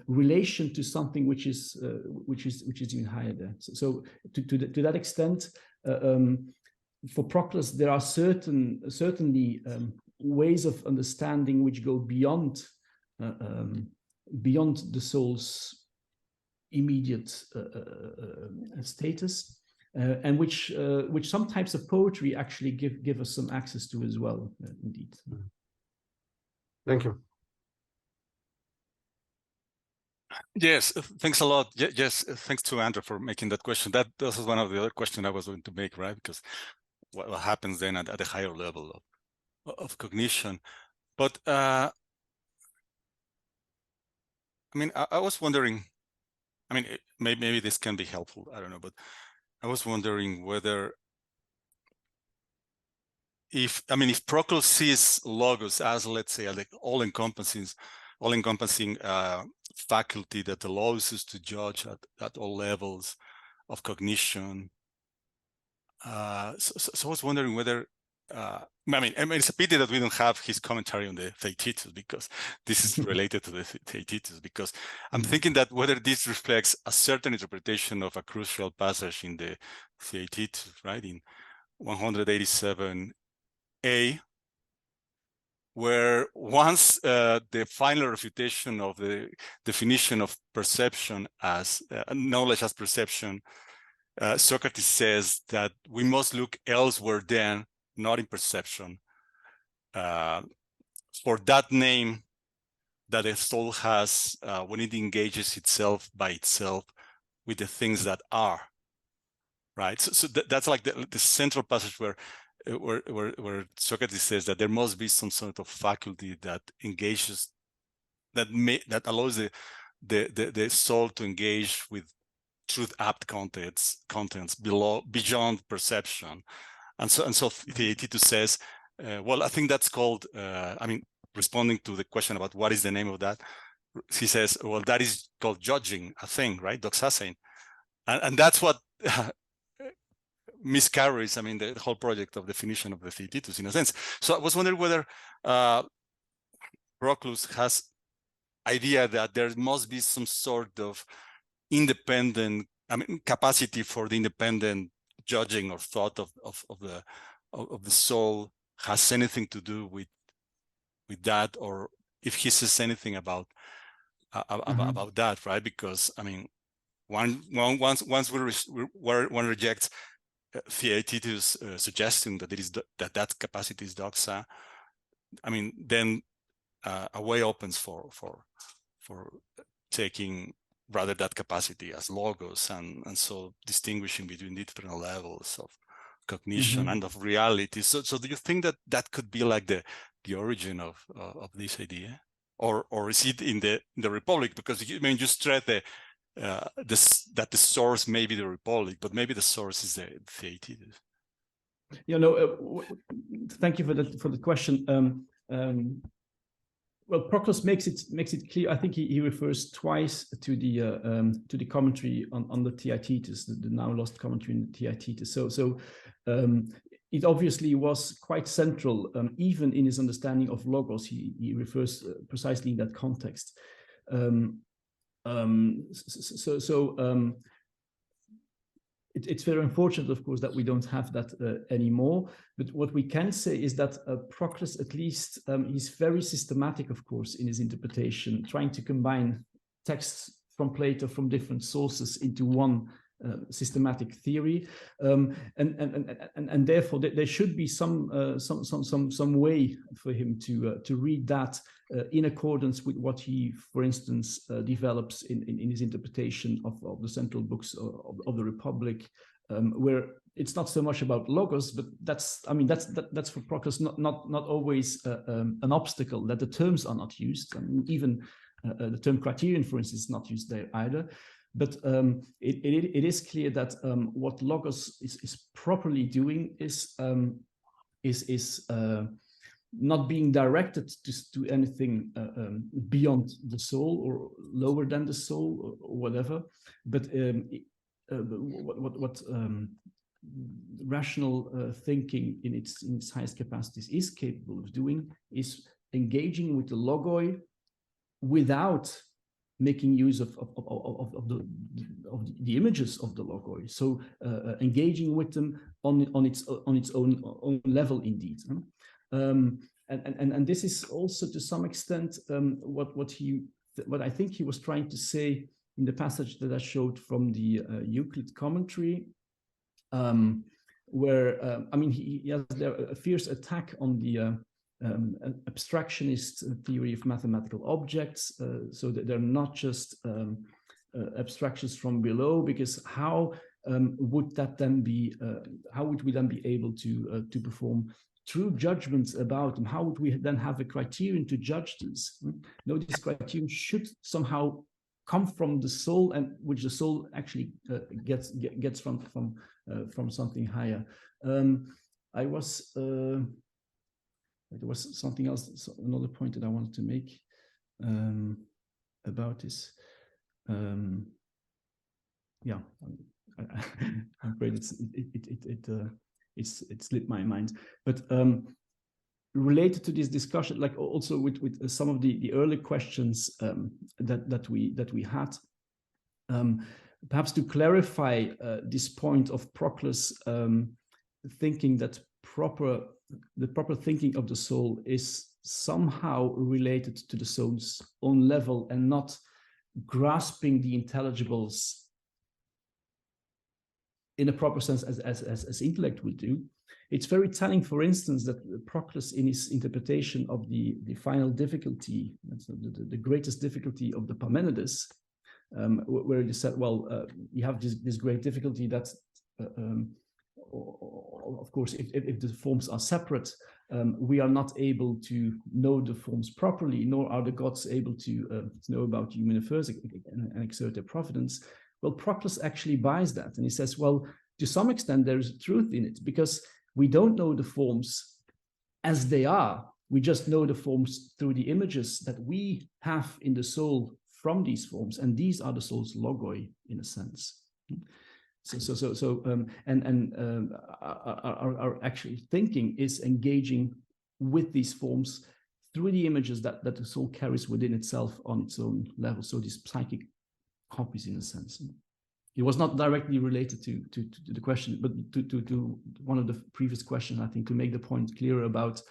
relation to something which is even higher there. So to that extent, for Proclus, there are certainly ways of understanding which go beyond the soul's immediate status, and which some types of poetry actually give us some access to as well. Indeed. Thank you. Yes, thanks a lot. Yes, thanks to Andrew for making that question. That was one of the other questions I was going to make, right? Because what happens then at a higher level of cognition. But I mean, I was wondering, I mean, maybe this can be helpful, I don't know, but I was wondering whether if Proclus sees logos as, let's say, like all-encompassing faculty that allows us to judge at all levels of cognition. So I was wondering whether, I mean, it's a pity that we don't have his commentary on the Theaetetus, because this is related to the Theaetetus, because I'm thinking that whether this reflects a certain interpretation of a crucial passage in the Theaetetus, right, in 187a, where once the final refutation of the definition of perception as knowledge as perception, Socrates says that we must look elsewhere then, not in perception, for that name that a soul has when it engages itself by itself with the things that are, right? So that's like the central passage where Socrates says that there must be some sort of faculty that engages, that allows the soul to engage with truth-apt contents beyond perception. And so Theaetetus says, well, I think that's called, I mean, responding to the question about what is the name of that, he says, well, that is called judging a thing, right? Doxasein. And that's what miscarries, I mean, the whole project of definition of the theaetetus in a sense. So I was wondering whether Proclus has idea that there must be some sort of independent, I mean, capacity for the independent judging or thought of the soul has anything to do with that, or if he says anything about that, right? Because I mean, once one rejects Theaetetus' suggestion that it is that capacity is doxa, I mean, then a way opens for taking rather that capacity as logos, and so distinguishing between different levels of cognition and of reality. So do you think that could be like the origin of this idea, or is it in the Republic? Because I mean, you stress that the source may be the Republic, but maybe the source is the Theaetetus. Thank you for the question. Well, Proclus makes it clear. I think he refers twice to the commentary on the Theaetetus, the now lost commentary in the Theaetetus. So it obviously was quite central, even in his understanding of logos. He refers precisely in that context. It's very unfortunate, of course, that we don't have that anymore. But what we can say is that Proclus, at least, he's very systematic, of course, in his interpretation, trying to combine texts from Plato from different sources into one systematic theory, and therefore there should be some way for him to read that in accordance with what he, for instance, develops in his interpretation of the central books of the Republic, where it's not so much about logos, but that's for Proclus not always an obstacle that the terms are not used. I mean, even the term criterion, for instance, is not used there either. But it is clear that what logos is properly doing is not being directed to anything beyond the soul or lower than the soul or whatever. But what rational thinking in its highest capacities is capable of doing is engaging with the logoi without making use of the images of the logoi, so engaging with them on its own level, indeed. And this is also to some extent what I think he was trying to say in the passage that I showed from the Euclid commentary, where I mean he has there a fierce attack on the abstractionist theory of mathematical objects, so that they're not just abstractions from below, because how would we then be able to perform true judgments about them? How would we then have a criterion to judge these? No, this criterion should somehow come from the soul, and which the soul actually gets from something higher. There was something else, another point that I wanted to make about this. Yeah, I'm afraid it slipped my mind. But related to this discussion, like also with some of the early questions that we had, perhaps to clarify this point of Proclus thinking that the proper thinking of the soul is somehow related to the soul's own level and not grasping the intelligibles in a proper sense as intellect would do. It's very telling, for instance, that Proclus, in his interpretation of the final difficulty, the greatest difficulty of the Parmenides, where he said, well, you have this great difficulty that of course, if the forms are separate, we are not able to know the forms properly, nor are the gods able to know about human affairs and exert their providence. Well, Proclus actually buys that, and he says, well, to some extent there is truth in it, because we don't know the forms as they are. We just know the forms through the images that we have in the soul from these forms, and these are the soul's logoi, in a sense. Our actual thinking is engaging with these forms through the images that the soul carries within itself on its own level. So these psychic copies, in a sense. It was not directly related to the question, but to one of the previous questions, I think, to make the point clearer about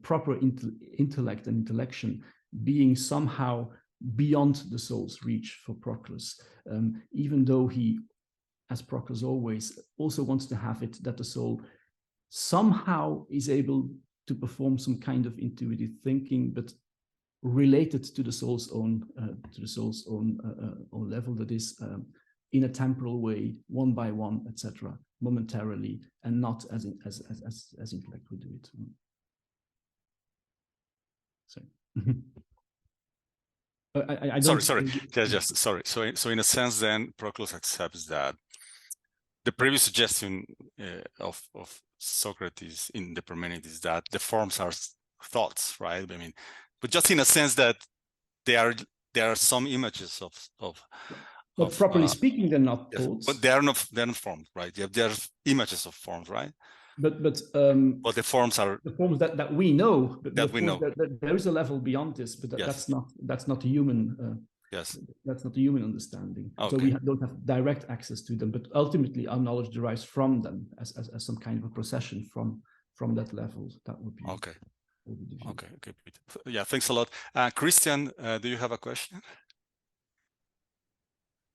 proper intellect and intellection being somehow beyond the soul's reach for Proclus, even though he, as Proclus always, also wants to have it that the soul somehow is able to perform some kind of intuitive thinking, but related to the soul's own level, that is in a temporal way, one by one, etc., momentarily, and not as intellect would do it. So sorry. Sorry. So in a sense, then Proclus accepts that the previous suggestion of Socrates in the Parmenides, that the forms are thoughts, right? I mean, but just in a sense that there are some images of properly speaking, they're not thoughts. But they're not forms, right? They're images of forms, right? But the forms are the forms that we know. That we know. There is a level beyond this, but yes. that's not a human. Yes. That's not a human understanding. Okay. So we don't have direct access to them, but ultimately our knowledge derives from them as some kind of a procession from that level. That would be okay. Okay. Yeah. Thanks a lot, Christian. Do you have a question?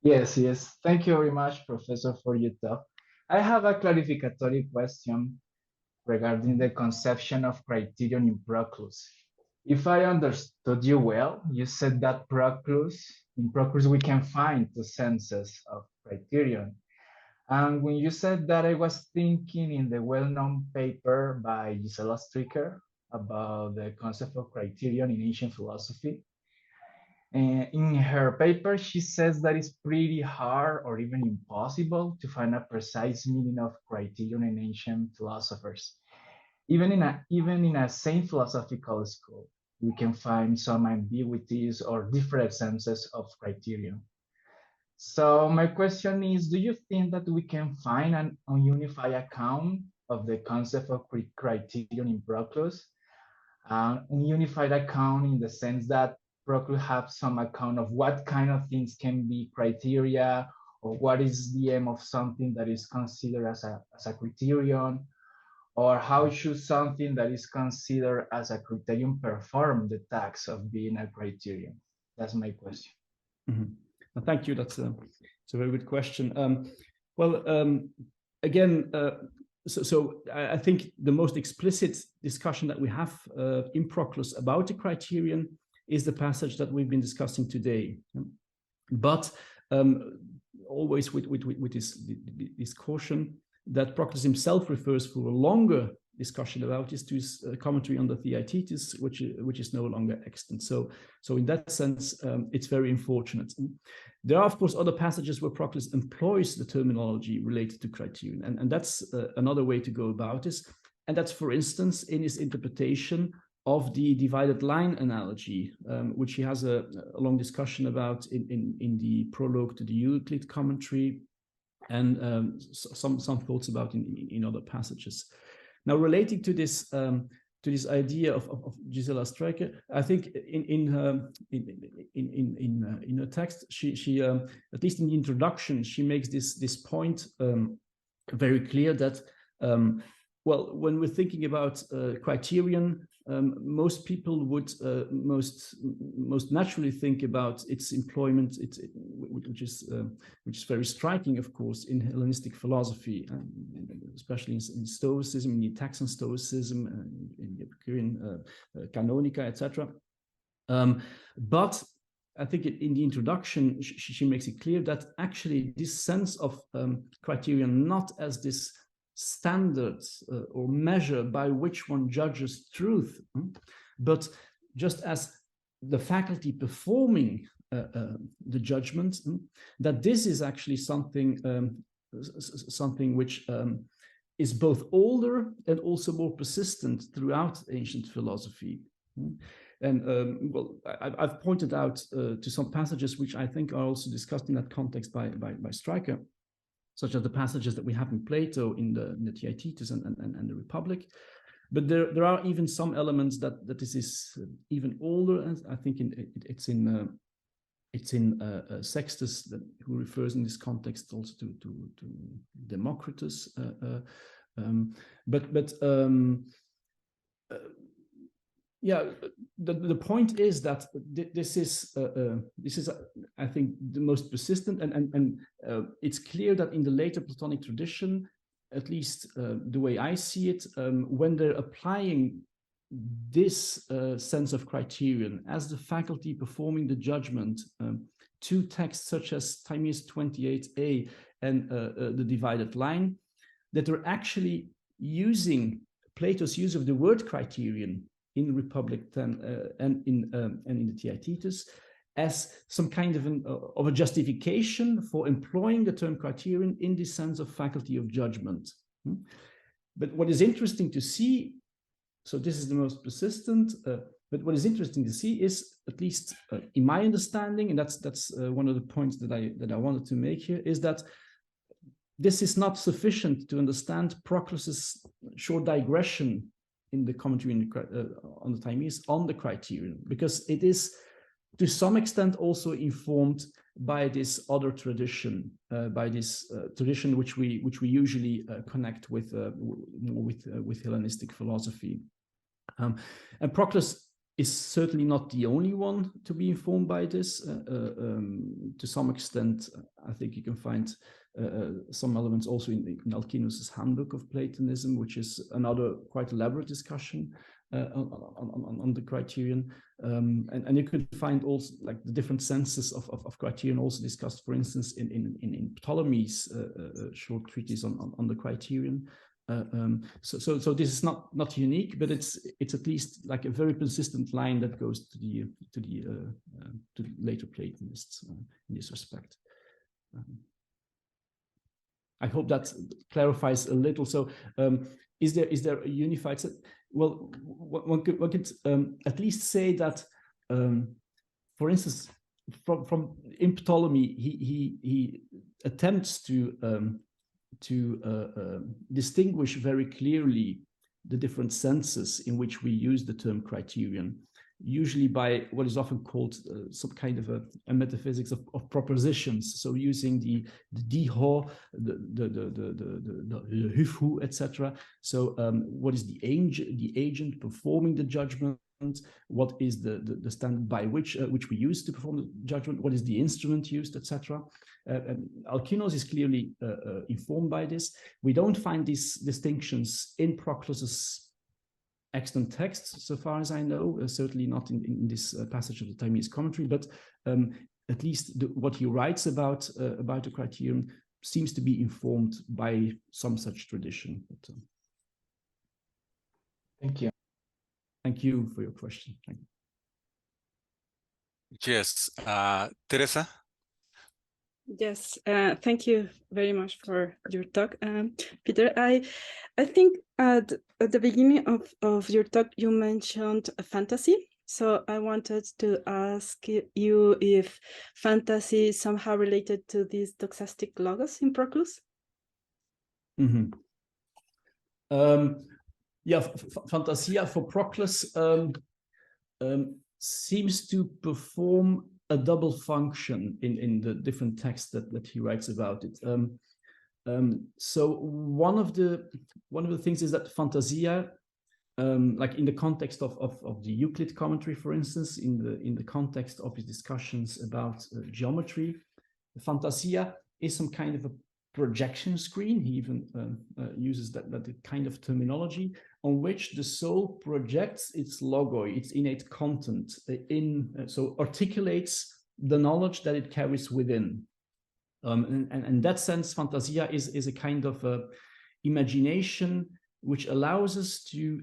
Yes. Thank you very much, Professor, for your talk. I have a clarificatory question regarding the conception of criterion in Proclus. If I understood you well, you said that in Proclus we can find two senses of criterion. And when you said that, I was thinking in the well-known paper by Gisela Stricker about the concept of criterion in ancient philosophy. And in her paper, she says that it's pretty hard or even impossible to find a precise meaning of criterion in ancient philosophers. Even in a same philosophical school, we can find some ambiguities or different senses of criterion. So my question is, do you think that we can find an unified account of the concept of criterion in Proclus? A unified account in the sense that Proclus have some account of what kind of things can be criteria, or what is the aim of something that is considered as a criterion, or how should something that is considered as a criterion perform the task of being a criterion? That's my question. Mm-hmm. Thank you. That's a very good question. So I think the most explicit discussion that we have in Proclus about the criterion is the passage that we've been discussing today. But always with this caution that Proclus himself refers for a longer discussion about is to his commentary on the Theaetetus, which is no longer extant. So in that sense, it's very unfortunate. There are, of course, other passages where Proclus employs the terminology related to criterion, and that's another way to go about this. And that's, for instance, in his interpretation of the divided line analogy, which he has a long discussion about in the prologue to the Euclid commentary, and some thoughts about in other passages. Now, relating to this idea of Gisela Stricker, I think in her text, she at least in the introduction, she makes this point very clear that well, when we're thinking about criterion, most people would most naturally think about its employment, which is very striking, of course, in Hellenistic philosophy, especially in Stoicism, in the Taxan Stoicism, in the Epicurean Canonica, etc. But I think in the introduction, she makes it clear that actually this sense of criterion, not as this standards or measure by which one judges truth, but just as the faculty performing the judgment, that this is actually something which is both older and also more persistent throughout ancient philosophy. And well, I've pointed out to some passages which I think are also discussed in that context by Stricker. such as the passages that we have in Plato, in the Theaetetus and the Republic. But there are even some elements that this is even older, and I think it's in Sextus, who refers in this context also to Democritus. Yeah, the point is that this is I think the most persistent, and it's clear that in the later Platonic tradition, at least the way I see it, when they're applying this sense of criterion as the faculty performing the judgment to texts such as Timaeus 28a and the divided line, that they're actually using Plato's use of the word criterion in Republic and in the Theaetetus as some kind of a justification for employing the term criterion in the sense of faculty of judgment. But what is interesting to see, so this is the most persistent, but what is interesting to see is, at least in my understanding, and that's one of the points that I wanted to make here, is that this is not sufficient to understand Proclus's short digression in the commentary on the Timaeus on the criterion, because it is to some extent also informed by this other tradition, by this tradition which we usually connect with Hellenistic philosophy. And Proclus is certainly not the only one to be informed by this. To some extent, I think you can find some elements also in Alcinous' Handbook of Platonism, which is another quite elaborate discussion on the criterion. And you could find also like the different senses of criterion also discussed, for instance, in Ptolemy's short treatise on the criterion. So this is not unique, but it's at least like a very persistent line that goes to the later Platonists in this respect. I hope that clarifies a little. So, is there a unified set? Well, one could at least say that, for instance, from in Ptolemy, he attempts to distinguish very clearly the different senses in which we use the term criterion, usually by what is often called some kind of a metaphysics of propositions. So using the diho, the hyphu, etc. So what is the agent performing the judgment? What is the standard by which we use to perform the judgment? What is the instrument used, etc. Alcinous is clearly informed by this. We don't find these distinctions in Proclus's extant texts, so far as I know, certainly not in this passage of the Timaeus commentary, but at least what he writes about the criterion seems to be informed by some such tradition. But, thank you. Thank you for your question. Thank you. Yes, Teresa? Yes, thank you very much for your talk, Peter. I think at the beginning of your talk you mentioned fantasy. So I wanted to ask you if fantasy is somehow related to this doxastic logos in Proclus. Mm-hmm. Yeah, Fantasia for Proclus seems to perform a double function in the different texts that he writes about it. So one of the things is that Fantasia, like in the context of the Euclid commentary, for instance, in the context of his discussions about geometry, Fantasia is some kind of a projection screen. He even uses that kind of terminology, on which the soul projects its logoi, its innate content, so articulates the knowledge that it carries within. And in that sense, Fantasia is a kind of imagination which allows us to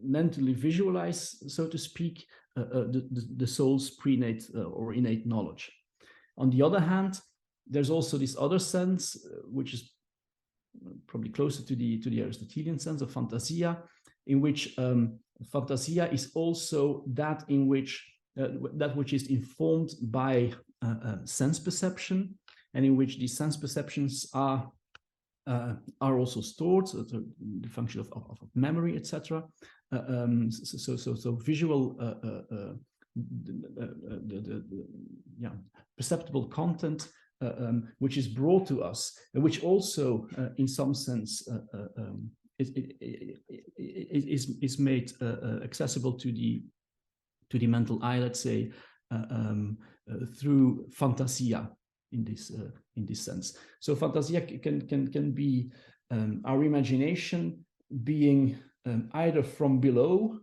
mentally visualize, so to speak, the soul's pre-innate or innate knowledge. On the other hand, there's also this other sense, which is probably closer to the Aristotelian sense of Fantasia, in which Fantasia is also that in which that which is informed by sense perception, and in which these sense perceptions are also stored, so the function of memory, etc. So visual, perceptible content, which is brought to us, which also, in some sense, is made accessible to the mental eye, let's say, through fantasia. In this sense, so fantasia can be our imagination being either from below,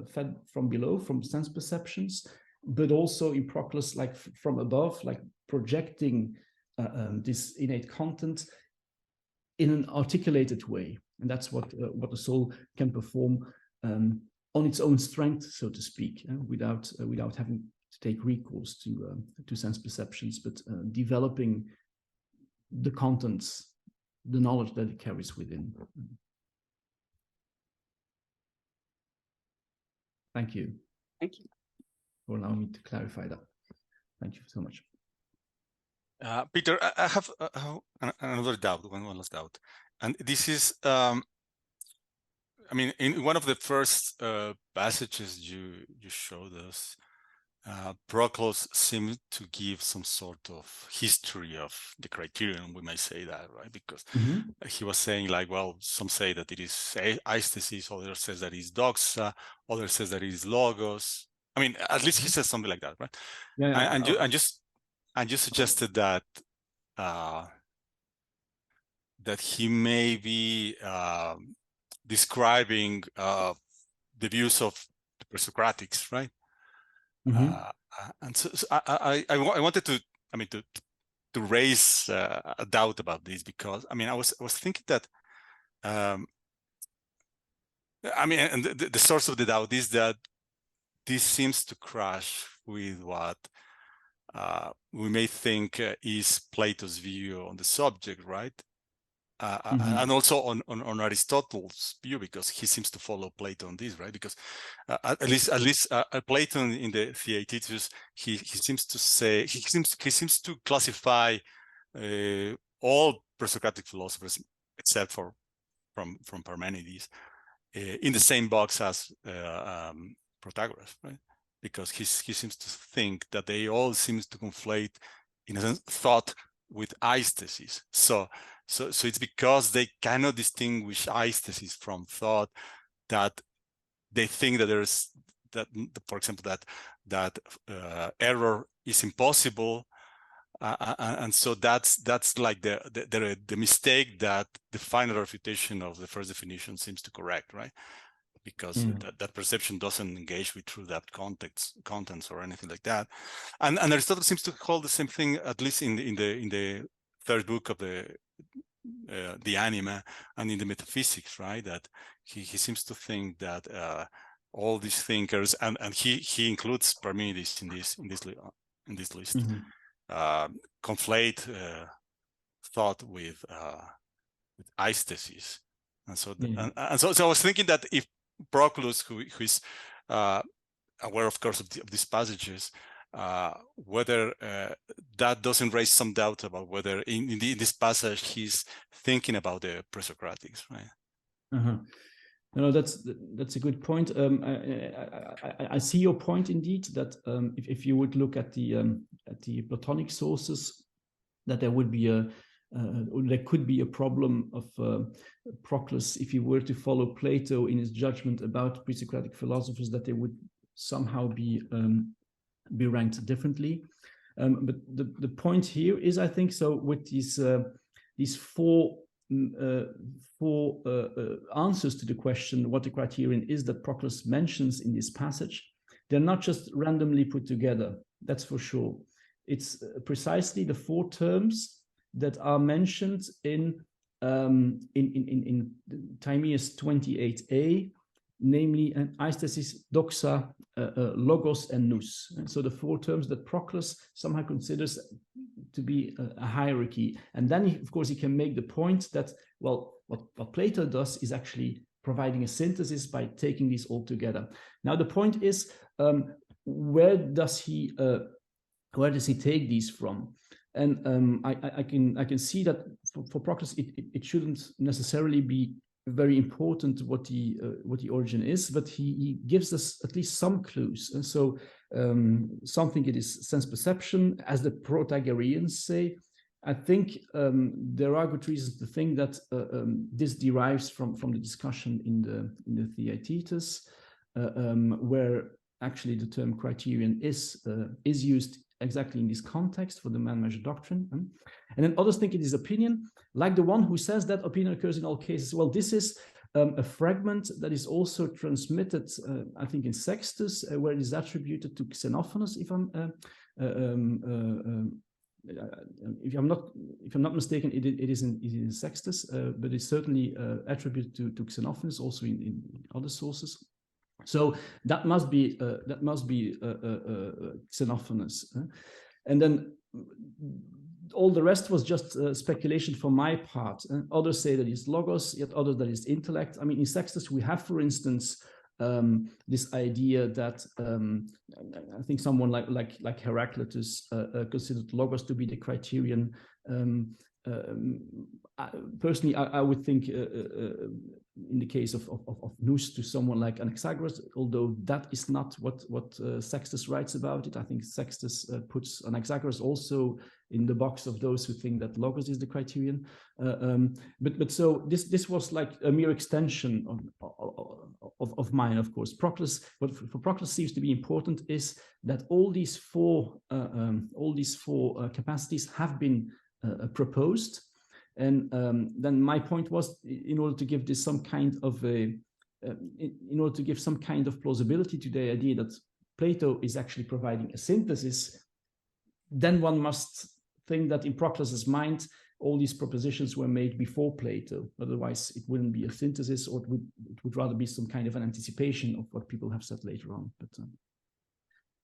fed from below, from sense perceptions, but also in Proclus, like from above, like projecting this innate content in an articulated way, and that's what the soul can perform on its own strength, so to speak, without having to take recourse to sense perceptions, but developing the contents, the knowledge that it carries within. Thank you. Thank you for allowing me to clarify that. Thank you so much. Peter, I have another doubt, one last doubt, and this is, I mean, in one of the first passages you showed us, Proclus seemed to give some sort of history of the criterion, we may say that, right? Because he was saying, like, well, some say that it is aesthesis, others says that it is doxa, others says that it is logos. I mean, at least he says something like that, right? Yeah, and you suggested that that he may be describing the views of the pre-Socratics, right? And so I wanted to, I mean, to raise a doubt about this, because I mean, I was thinking that, I mean, and the source of the doubt is that this seems to clash with what we may think is Plato's view on the subject, right? And also on Aristotle's view, because he seems to follow Plato on this, right? Because at least Plato in the Theaetetus, he seems to say, he seems to classify all pre-Socratic philosophers except for from Parmenides in the same box as Protagoras, right? Because he seems to think that they all seem to conflate, in a sense, thought with aesthesis. So it's because they cannot distinguish aesthesis from thought that they think that there's for example, that error is impossible, and so that's like the mistake that the final refutation of the first definition seems to correct, right? Because that perception doesn't engage with true depth contents or anything like that, and Aristotle seems to hold the same thing, at least in the third book of the Anima and in the Metaphysics, right? That he seems to think that all these thinkers, and he includes Parmenides in this list, conflate thought with aesthesis, and so so I was thinking that if Proclus, who is aware, of course, of these passages, whether that doesn't raise some doubt about whether in this passage he's thinking about the pre-Socratics, right? No, that's a good point. I see your point indeed, that if you would look at the Platonic sources, that there would be there could be a problem of Proclus if he were to follow Plato in his judgment about pre-Socratic philosophers, that they would somehow be ranked differently. But the point here is, I think, so with these four answers to the question what the criterion is that Proclus mentions in this passage, they're not just randomly put together, that's for sure. It's precisely the four terms that are mentioned in Timaeus 28a, namely aesthesis, doxa, logos, and nous. And so the four terms that Proclus somehow considers to be a hierarchy. And then, of course, he can make the point that, well, what Plato does is actually providing a synthesis by taking these all together. Now, the point is, where does he take these from? And I can see that for Proclus, it shouldn't necessarily be very important what the origin is, but he gives us at least some clues. And so something it is sense perception, as the Protagoreans say. I think there are good reasons to think that this derives from the discussion in the Theaetetus, where actually the term criterion is used exactly in this context for the man-measure doctrine. And then others think it is opinion, like the one who says that opinion occurs in all cases. Well, this is a fragment that is also transmitted, I think, in Sextus, where it is attributed to Xenophonus, if I'm not mistaken, it is in Sextus, but it's certainly attributed to Xenophonus, also in other sources. So that must be Xenophonus, and then all the rest was just speculation for my part. Others say that it's logos, yet others that it's intellect. I mean, in Sextus we have, for instance, this idea that I think someone like Heraclitus considered logos to be the criterion. Personally, I would think in the case of nous to someone like Anaxagoras, although that is not what Sextus writes about it. I think Sextus puts Anaxagoras also in the box of those who think that logos is the criterion. But so this was like a mere extension of mine, of course. Proclus, what for Proclus seems to be important is that all these four capacities have been proposed. And then my point was, in order to give this some kind of plausibility to the idea that Plato is actually providing a synthesis, then one must think that in Proclus's mind, all these propositions were made before Plato. Otherwise, it wouldn't be a synthesis, or it would rather be some kind of an anticipation of what people have said later on.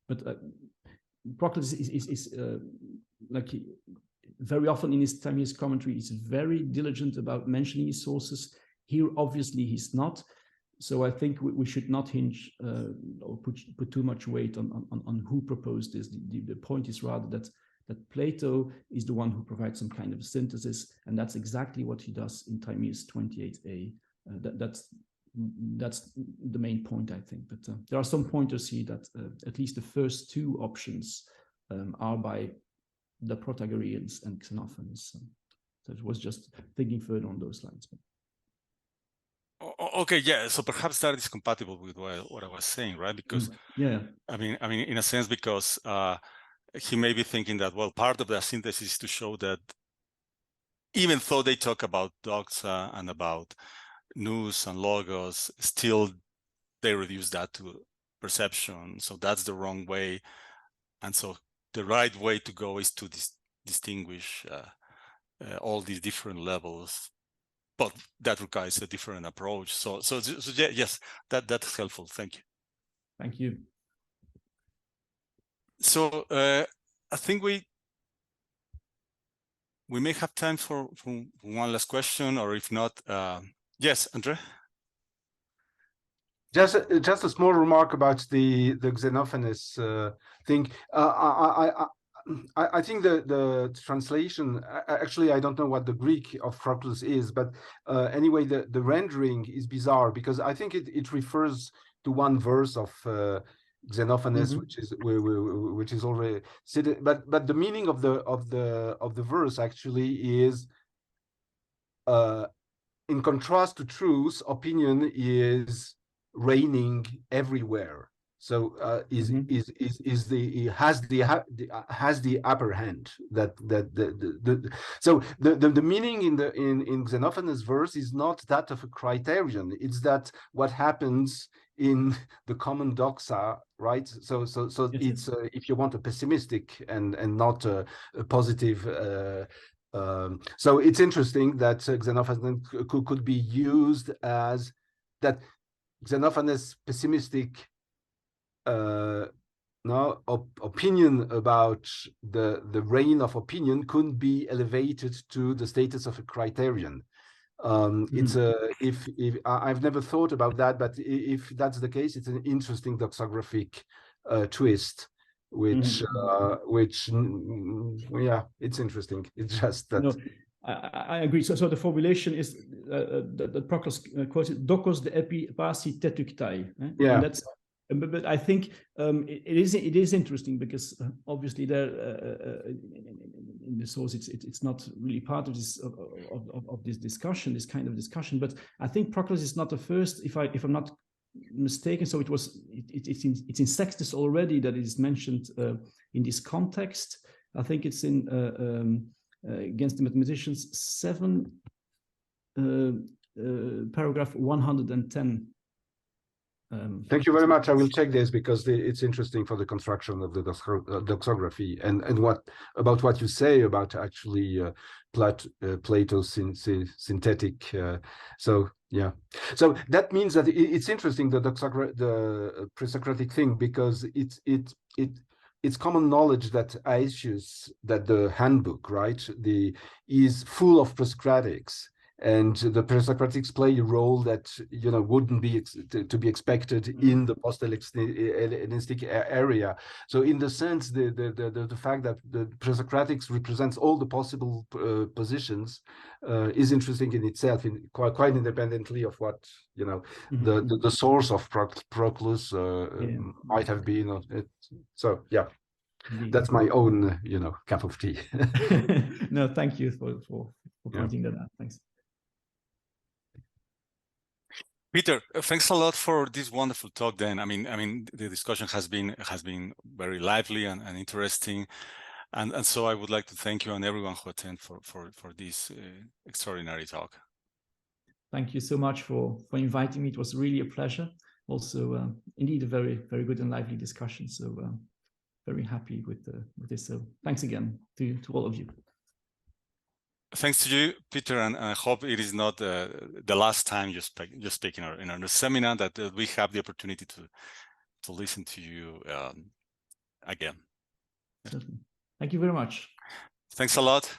But Proclus is like, very often in his Timaeus commentary, he's very diligent about mentioning his sources. Here, obviously, he's not. So I think we should not hinge or put too much weight on who proposed this. The point is rather that Plato is the one who provides some kind of synthesis, and that's exactly what he does in Timaeus 28a. That's the main point, I think. But there are some pointers here that at least the first two options are by the Protagoreans and Xenophonus. So it was just thinking further on those lines. Okay, yeah. So perhaps that is compatible with what I was saying, right? Because yeah, I mean, in a sense, because he may be thinking that, well, part of the synthesis is to show that even though they talk about doxa and about nous and logos, still they reduce that to perception. So that's the wrong way, and so the right way to go is to distinguish all these different levels, but that requires a different approach. So yeah, yes, that's helpful. Thank you. Thank you. So I think we may have time for one last question, or if not, yes, Andre. Just a small remark about the Xenophonus thing. I think the translation, actually, I don't know what the Greek of Proclus is, but anyway, the rendering is bizarre, because I think it refers to one verse of Xenophonus, which is already cited, but the meaning of the verse actually is, in contrast to truth, opinion is reigning everywhere. So has the upper hand. So the meaning in Xenophonus' verse is not that of a criterion. It's that what happens in the common doxa, right? So it's if you want, a pessimistic and not a positive. So it's interesting that Xenophonus could be used as that. Xenophonus' pessimistic opinion about the reign of opinion couldn't be elevated to the status of a criterion. It's if I've never thought about that, but if that's the case, it's an interesting doxographic twist which yeah, it's interesting. It's just that. No, I agree. So the formulation is that Proclus quoted "dokos de epi pasi tetuktai." Yeah. And that's. But I think it is interesting because obviously there in the source it's not really part of this of this discussion, this kind of discussion. But I think Proclus is not the first, if I'm not mistaken. So it's in Sextus already that is mentioned in this context. I think it's in Against the Mathematicians 7, paragraph 110. Thank you very much. I will check this because it's interesting for the construction of the doxography and about what you say about actually Plato's synthetic. So yeah, so that means that it's interesting the pre-Socratic thing, because it's common knowledge that Aetius, that the handbook, right, is full of pre-Socratics. And the pre-Socratics play a role that wouldn't be to be expected in the post-Hellenistic area. So, in the sense, the fact that the pre-Socratics represents all the possible positions is interesting in itself, quite independently of what the source of Proclus might have been. So, yeah. That's my own, cup of tea. No, thank you for pointing that out. Thanks. Peter, thanks a lot for this wonderful talk. Then, I mean, the discussion has been very lively and interesting, and so I would like to thank you and everyone who attended for this extraordinary talk. Thank you so much for inviting me. It was really a pleasure. Also, indeed, a very, very good and lively discussion. So, very happy with this. So, thanks again to all of you. Thanks to you, Peter, and I hope it is not the last time you speak in our seminar, that we have the opportunity to listen to you again. Certainly. Thank you very much. Thanks a lot.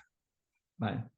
Bye.